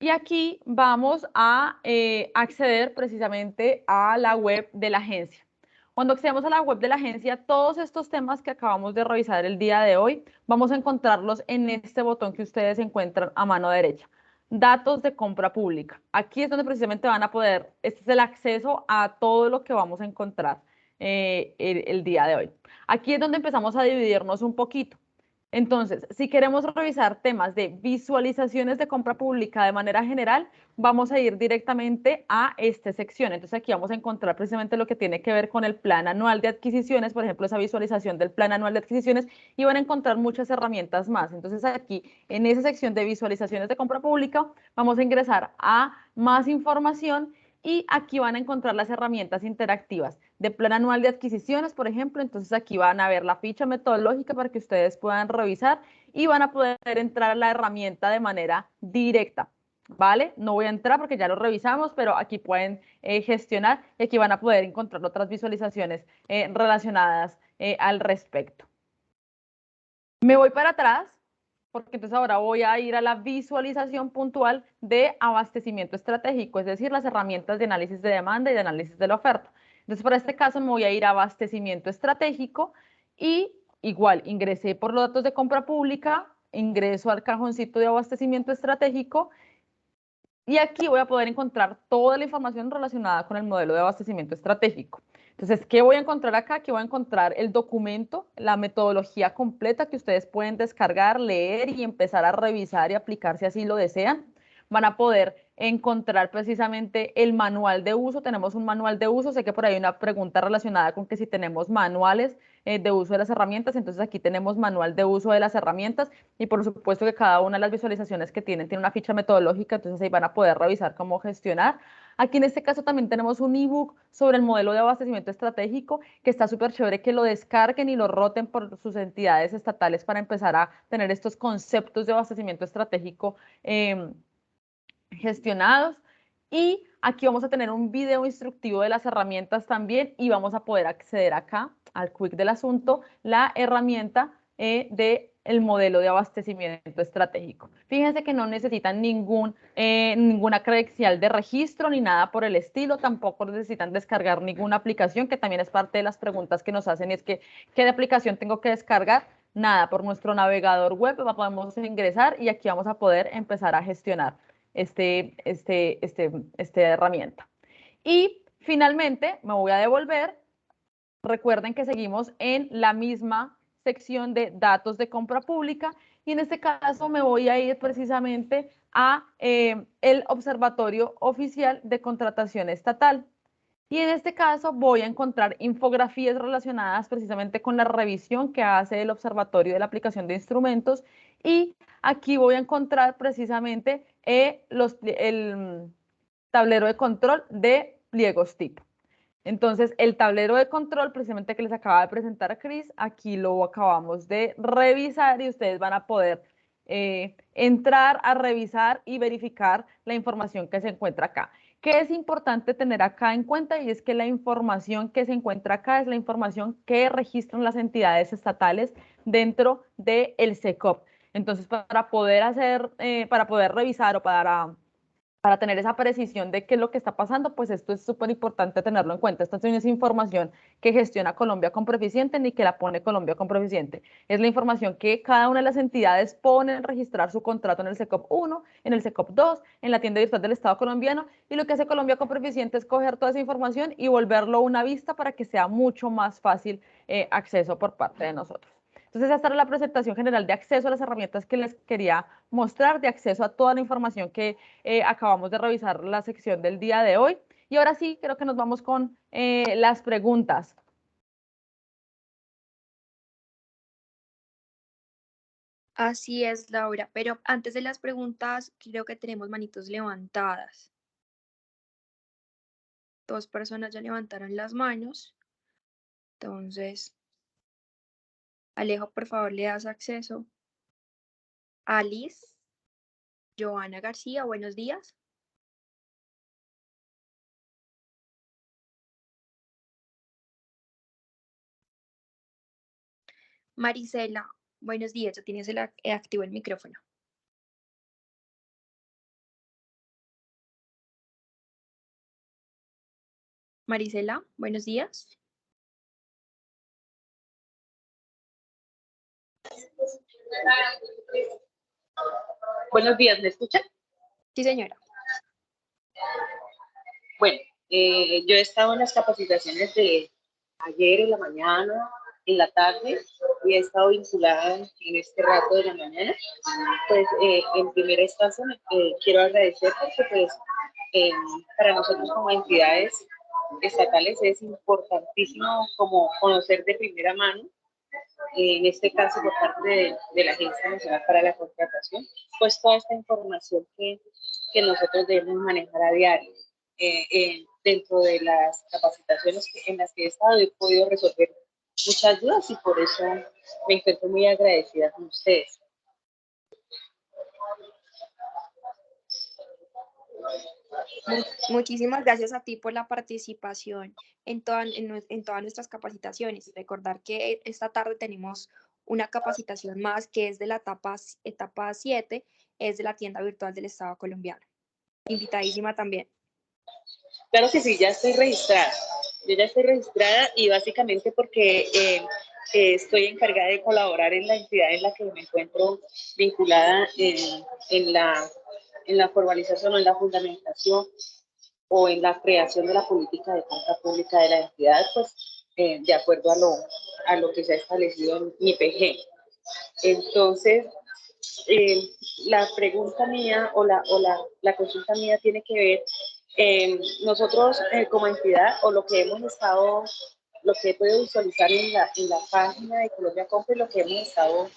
Y aquí vamos a acceder precisamente a la web de la agencia. Cuando accedemos a la web de la agencia, todos estos temas que acabamos de revisar el día de hoy, vamos a encontrarlos en este botón que ustedes encuentran a mano derecha. Datos de compra pública. Aquí es donde precisamente van a poder, este es el acceso a todo lo que vamos a encontrar el día de hoy. Aquí es donde empezamos a dividirnos un poquito. Entonces, si queremos revisar temas de visualizaciones de compra pública de manera general, vamos a ir directamente a esta sección. Entonces, aquí vamos a encontrar precisamente lo que tiene que ver con el plan anual de adquisiciones, por ejemplo, esa visualización del plan anual de adquisiciones, y van a encontrar muchas herramientas más. Entonces, aquí, en esa sección de visualizaciones de compra pública, vamos a ingresar a más información y aquí van a encontrar las herramientas interactivas de plan anual de adquisiciones, por ejemplo. Entonces aquí van a ver la ficha metodológica para que ustedes puedan revisar y van a poder entrar a la herramienta de manera directa, ¿vale? No voy a entrar porque ya lo revisamos, pero aquí pueden gestionar y aquí van a poder encontrar otras visualizaciones relacionadas al respecto. Me voy para atrás, porque entonces ahora voy a ir a la visualización puntual de abastecimiento estratégico, es decir, las herramientas de análisis de demanda y de análisis de la oferta. Entonces, para este caso me voy a ir a abastecimiento estratégico y igual ingresé por los datos de compra pública, ingreso al cajoncito de abastecimiento estratégico y aquí voy a poder encontrar toda la información relacionada con el modelo de abastecimiento estratégico. Entonces, ¿qué voy a encontrar acá? Aquí voy a encontrar el documento, la metodología completa que ustedes pueden descargar, leer y empezar a revisar y aplicar si así lo desean. Van a poder encontrar precisamente el manual de uso. Tenemos un manual de uso. Sé que por ahí hay una pregunta relacionada con que si tenemos manuales de uso de las herramientas. Entonces aquí tenemos manual de uso de las herramientas y por supuesto que cada una de las visualizaciones que tienen tiene una ficha metodológica. Entonces ahí van a poder revisar cómo gestionar. Aquí en este caso también tenemos un ebook sobre el modelo de abastecimiento estratégico que está súper chévere que lo descarguen y lo roten por sus entidades estatales para empezar a tener estos conceptos de abastecimiento estratégico gestionados. Y Aquí vamos a tener un video instructivo de las herramientas también y vamos a poder acceder acá al quick del asunto, la herramienta del modelo de abastecimiento estratégico. Fíjense que no necesitan ninguna credencial de registro ni nada por el estilo, tampoco necesitan descargar ninguna aplicación, que también es parte de las preguntas que nos hacen, y es que ¿qué aplicación tengo que descargar? Nada, por nuestro navegador web podemos ingresar y aquí vamos a poder empezar a gestionar esta herramienta. Y finalmente me voy a devolver. Recuerden que seguimos en la misma sección de datos de compra pública y en este caso me voy a ir precisamente a el Observatorio Oficial de Contratación Estatal. Y en este caso voy a encontrar infografías relacionadas precisamente con la revisión que hace el Observatorio de la Aplicación de Instrumentos, y aquí voy a encontrar precisamente el tablero de control de pliegos tipo. Entonces, el tablero de control, precisamente que les acaba de presentar a Cris, aquí lo acabamos de revisar y ustedes van a poder entrar a revisar y verificar la información que se encuentra acá. ¿Qué es importante tener acá en cuenta? Y es que la información que se encuentra acá es la información que registran las entidades estatales dentro del SECOP. Entonces, para poder revisar o para tener esa precisión de qué es lo que está pasando, pues esto es súper importante tenerlo en cuenta. Esta no es información que gestiona Colombia con Proficiente ni que la pone Colombia con Proficiente. Es la información que cada una de las entidades pone en registrar su contrato en el SECOP 1, en el SECOP 2, en la tienda virtual del Estado colombiano, y lo que hace Colombia con Proficiente es coger toda esa información y volverlo una vista para que sea mucho más fácil acceso por parte de nosotros. Entonces, esta era la presentación general de acceso a las herramientas que les quería mostrar, de acceso a toda la información que acabamos de revisar la sección del día de hoy. Y ahora sí, creo que nos vamos con las preguntas. Así es, Laura, pero antes de las preguntas, creo que tenemos manitos levantadas. 2 personas ya levantaron las manos. Entonces, Alejo, por favor, le das acceso. Alice, Joana García, buenos días. Marisela, buenos días, ya tienes activo el micrófono. Marisela, buenos días. Buenos días, ¿me escuchan? Sí, señora. Bueno, yo he estado en las capacitaciones de ayer en la mañana, en la tarde, y he estado vinculada en este rato de la mañana. Pues en primera instancia quiero agradecer porque pues para nosotros como entidades estatales es importantísimo como conocer de primera mano, en este caso por parte de la Agencia Nacional para la Contratación, pues toda esta información que nosotros debemos manejar a diario. Dentro de las capacitaciones en las que he estado he podido resolver muchas dudas y por eso me encuentro muy agradecida con ustedes. Muchísimas gracias a ti por la participación en todas nuestras capacitaciones. Recordar que esta tarde tenemos una capacitación más que es de la etapa 7, es de la tienda virtual del Estado colombiano. Invitadísima también. Claro que sí, ya estoy registrada. Yo ya estoy registrada y básicamente porque estoy encargada de colaborar en la entidad en la que me encuentro vinculada en la formalización o en la fundamentación o en la creación de la política de compra pública de la entidad, pues de acuerdo a lo que se ha establecido en IPG. Entonces, la pregunta mía o la consulta mía tiene que ver, nosotros como entidad o lo que he podido visualizar en la página de Colombia Compra y lo que hemos estado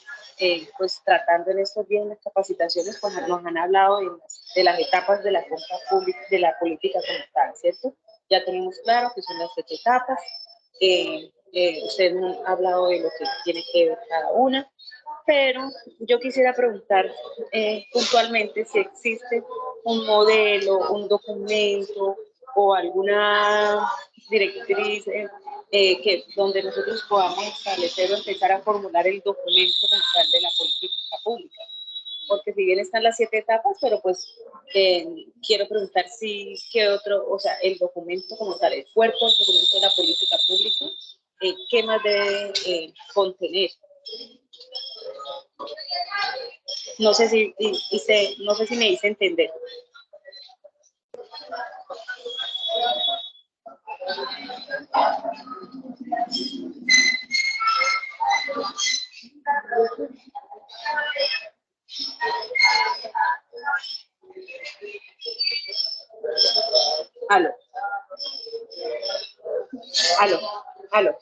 pues tratando en estos días en las capacitaciones, pues nos han hablado de las etapas de la compra pública, de la política como tal, ¿cierto? Ya tenemos claro que son las 7 etapas. Usted nos ha hablado de lo que tiene que ver cada una. pero yo quisiera preguntar puntualmente si existe un modelo, un documento o alguna directriz donde nosotros podamos establecer o empezar a formular el documento como tal de la política pública. Porque si bien están las 7 etapas, pero pues quiero preguntar si qué otro, o sea, el documento como tal, el cuerpo del documento de la política pública, ¿qué más debe contener? No sé si me hice entender. Aló. Aló. Aló.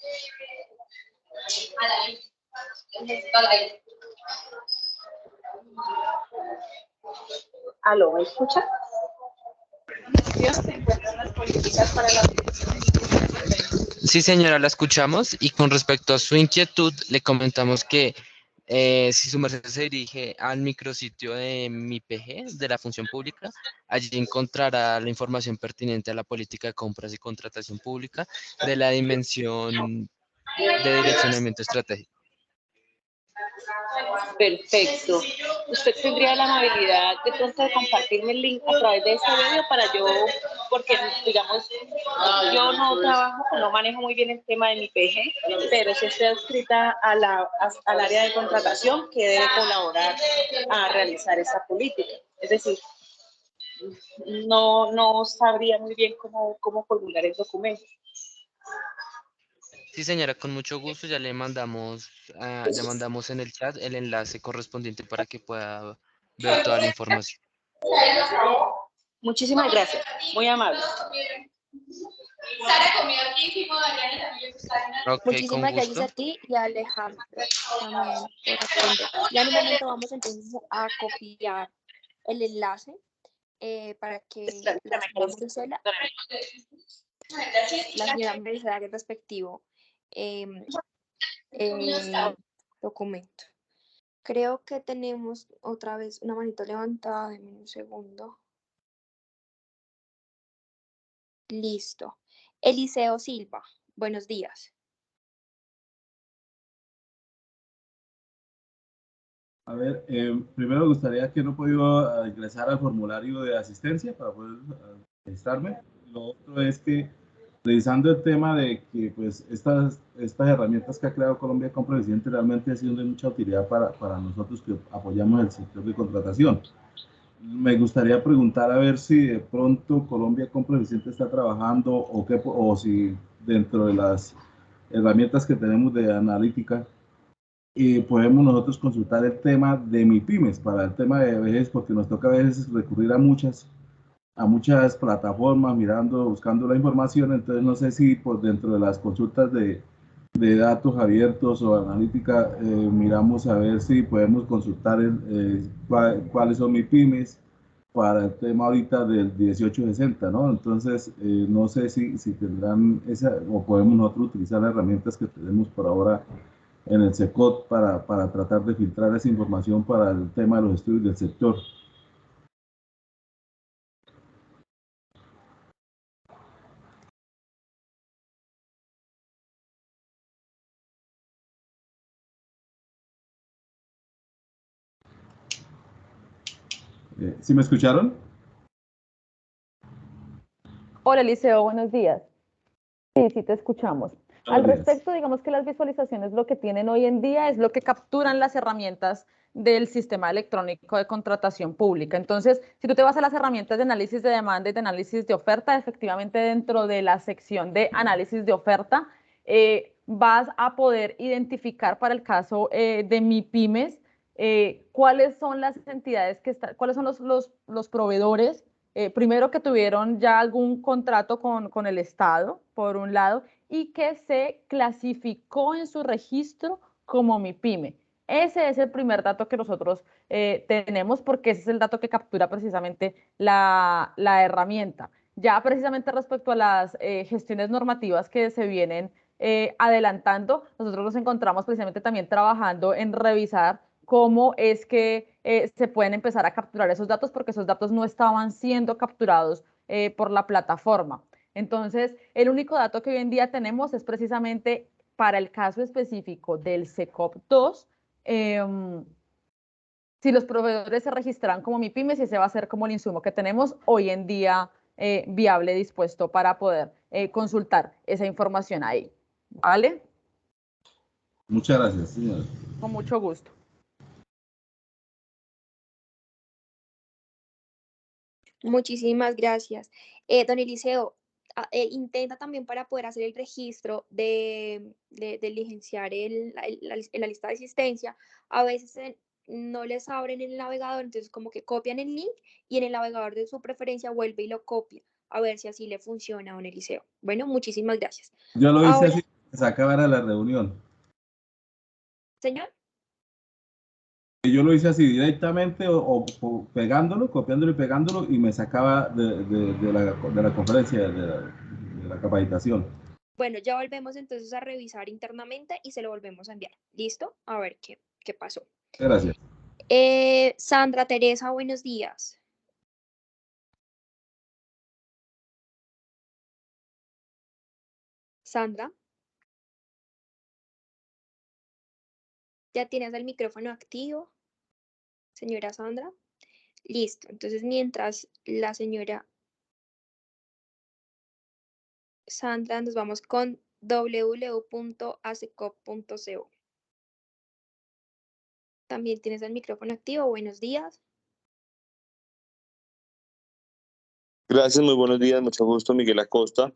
Aló, ¿me escucha? Se encuentran las políticas para la... Sí, señora, la escuchamos y con respecto a su inquietud, le comentamos que si su merced se dirige al micrositio de MIPG, de la Función Pública, allí encontrará la información pertinente a la política de compras y contratación pública de la dimensión de direccionamiento estratégico. Perfecto. ¿Usted tendría la amabilidad de pronto de compartirme el link a través de este medio para yo, porque digamos, yo no trabajo, no manejo muy bien el tema de mi PG, pero sí estoy adscrita al área de contratación que debe colaborar a realizar esa política? Es decir, no sabría muy bien cómo formular el documento. Sí, señora, con mucho gusto ya le mandamos en el chat el enlace correspondiente para que pueda ver toda la información. Muchísimas gracias, muy amable. Ok, con Muchísimas gracias gusto. a ti y a Alejandro también por responder. Ya en un momento vamos entonces a copiar el enlace para que la señora Marisela haga el respectivo documento. Creo que tenemos otra vez una manito levantada, denme un segundo. Listo. Eliseo Silva, buenos días. A ver, primero me gustaría que no he podido ingresar al formulario de asistencia para poder registrarme. Lo otro es que, revisando el tema de que pues estas herramientas que ha creado Colombia Compra Eficiente realmente ha sido de mucha utilidad para nosotros que apoyamos el sector de contratación. Me gustaría preguntar a ver si de pronto Colombia Compra Eficiente está trabajando o si dentro de las herramientas que tenemos de analítica podemos nosotros consultar el tema de MIPYMES para el tema de vejez, porque nos toca a veces recurrir a muchas plataformas buscando la información. Entonces no sé si pues dentro de las consultas de datos abiertos o analítica miramos a ver si podemos consultar cuáles son MIPYMES para el tema ahorita del 1860, ¿no? Entonces no sé si tendrán o podemos nosotros utilizar las herramientas que tenemos por ahora en el SECOT para tratar de filtrar esa información para el tema de los estudios del sector. ¿Sí me escucharon? Hola, Eliseo, buenos días. Sí, te escuchamos. Al respecto, digamos que las visualizaciones lo que tienen hoy en día es lo que capturan las herramientas del sistema electrónico de contratación pública. Entonces, si tú te vas a las herramientas de análisis de demanda y de análisis de oferta, efectivamente dentro de la sección de análisis de oferta, vas a poder identificar para el caso de MIPYMES cuáles son las entidades cuáles son los proveedores primero que tuvieron ya algún contrato con el Estado, por un lado, y que se clasificó en su registro como MIPYME. Ese es el primer dato que nosotros tenemos porque ese es el dato que captura precisamente la herramienta. Ya precisamente respecto a las gestiones normativas que se vienen adelantando, nosotros nos encontramos precisamente también trabajando en revisar cómo es que se pueden empezar a capturar esos datos, porque esos datos no estaban siendo capturados por la plataforma. Entonces, el único dato que hoy en día tenemos es precisamente para el caso específico del SECOP2, si los proveedores se registran como MIPYME, si ese va a ser como el insumo que tenemos hoy en día viable, dispuesto para poder consultar esa información ahí. ¿Vale? Muchas gracias, señora. Con mucho gusto. Muchísimas gracias. Don Eliseo, intenta también para poder hacer el registro de diligenciar la lista de asistencia. A veces no les abren el navegador, entonces como que copian el link y en el navegador de su preferencia vuelve y lo copia. A ver si así le funciona, don Eliseo. Bueno, muchísimas gracias. Yo lo hice Ahora, así, se acabara la reunión. señor. Yo lo hice así directamente o pegándolo, copiándolo y pegándolo y me sacaba de la conferencia, de la capacitación. Bueno, ya volvemos entonces a revisar internamente y se lo volvemos a enviar. ¿Listo? A ver qué pasó. Gracias. Sandra Teresa, buenos días. Sandra. ¿Ya tienes el micrófono activo, señora Sandra? Listo. Entonces, mientras la señora Sandra, nos vamos con www.acecop.co. También tienes el micrófono activo. Buenos días. Gracias, muy buenos días, mucho gusto, Miguel Acosta.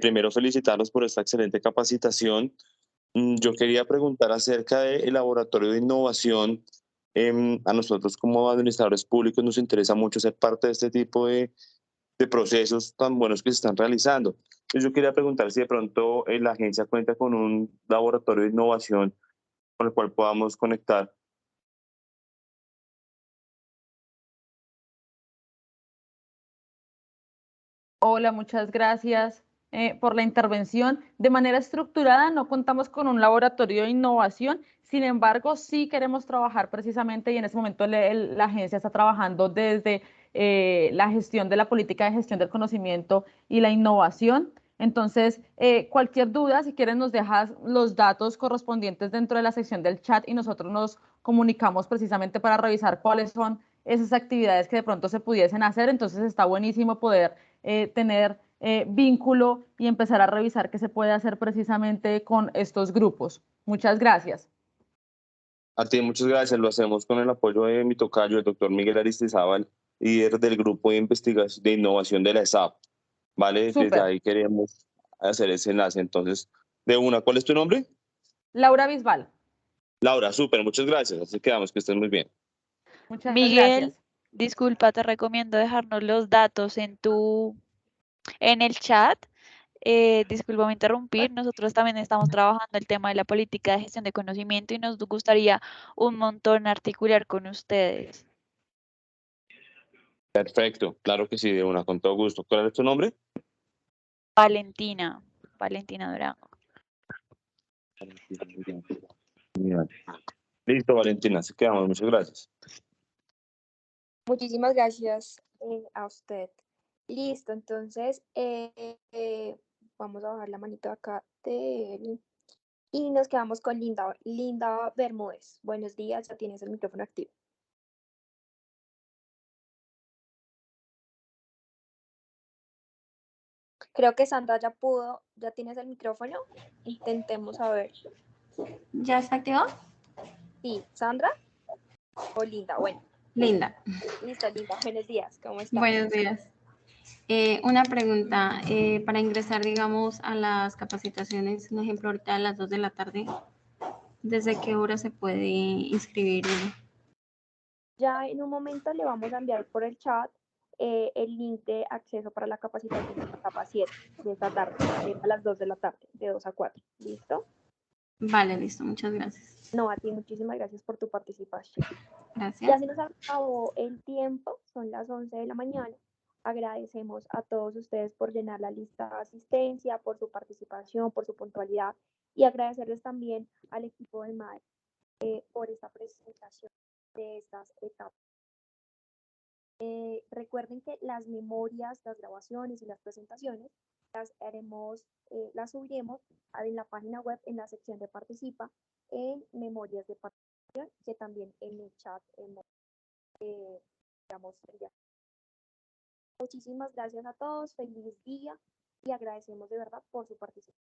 Primero felicitarlos por esta excelente capacitación. Yo quería preguntar acerca del laboratorio de innovación. A nosotros como administradores públicos nos interesa mucho ser parte de este tipo de procesos tan buenos que se están realizando. Entonces yo quería preguntar si de pronto la agencia cuenta con un laboratorio de innovación con el cual podamos conectar. Hola, muchas gracias por la intervención. De manera estructurada, no contamos con un laboratorio de innovación, sin embargo, sí queremos trabajar precisamente y en este momento la agencia está trabajando desde la gestión de la política de gestión del conocimiento y la innovación. Entonces, cualquier duda, si quieren, nos dejas los datos correspondientes dentro de la sección del chat y nosotros nos comunicamos precisamente para revisar cuáles son esas actividades que de pronto se pudiesen hacer. Entonces, está buenísimo poder tener vínculo y empezar a revisar qué se puede hacer precisamente con estos grupos. Muchas gracias. A ti muchas gracias, lo hacemos con el apoyo de mi tocayo, el doctor Miguel Aristizábal, líder del grupo de investigación de innovación de la ESAP. ¿Vale? Súper. Desde ahí queremos hacer ese enlace. Entonces, de una, ¿cuál es tu nombre? Laura Bisbal. Laura, súper, muchas gracias. Así quedamos, que estén muy bien. Muchas Miguel, gracias. disculpa, te recomiendo dejarnos los datos en el chat. Disculpa interrumpir, nosotros también estamos trabajando el tema de la política de gestión de conocimiento y nos gustaría un montón articular con ustedes. Perfecto, claro que sí, de una, con todo gusto. ¿Cuál es tu nombre? Valentina Durango. Listo, Valentina, así quedamos, muchas gracias. Muchísimas gracias a usted. Listo, entonces vamos a bajar la manito acá de él. Y nos quedamos con Linda Bermúdez. Buenos días, ya tienes el micrófono activo. Creo que Sandra ya tienes el micrófono. Intentemos a ver. ¿Ya se activó? Sí, Sandra o Linda. Bueno. Linda. Listo, Linda. Buenos días. ¿Cómo estás? Buenos días. Una pregunta. Para ingresar, digamos, a las capacitaciones, un ejemplo, ahorita a las 2 de la tarde, ¿desde qué hora se puede inscribir uno? Ya en un momento le vamos a enviar por el chat el link de acceso para la capacitación de la etapa 7 de esta tarde, a las 2 de la tarde, de 2 a 4. ¿Listo? Vale, listo. Muchas gracias. No, a ti muchísimas gracias por tu participación. Gracias. Ya se nos acabó el tiempo, son las 11 de la mañana. Agradecemos a todos ustedes por llenar la lista de asistencia, por su participación, por su puntualidad y agradecerles también al equipo de MAE por esta presentación. etapa. Recuerden que las memorias, las grabaciones y las presentaciones las subiremos en la página web, en la sección de participa, en memorias de participación, que también en el chat digamos, ya. Muchísimas gracias a todos, feliz día y agradecemos de verdad por su participación.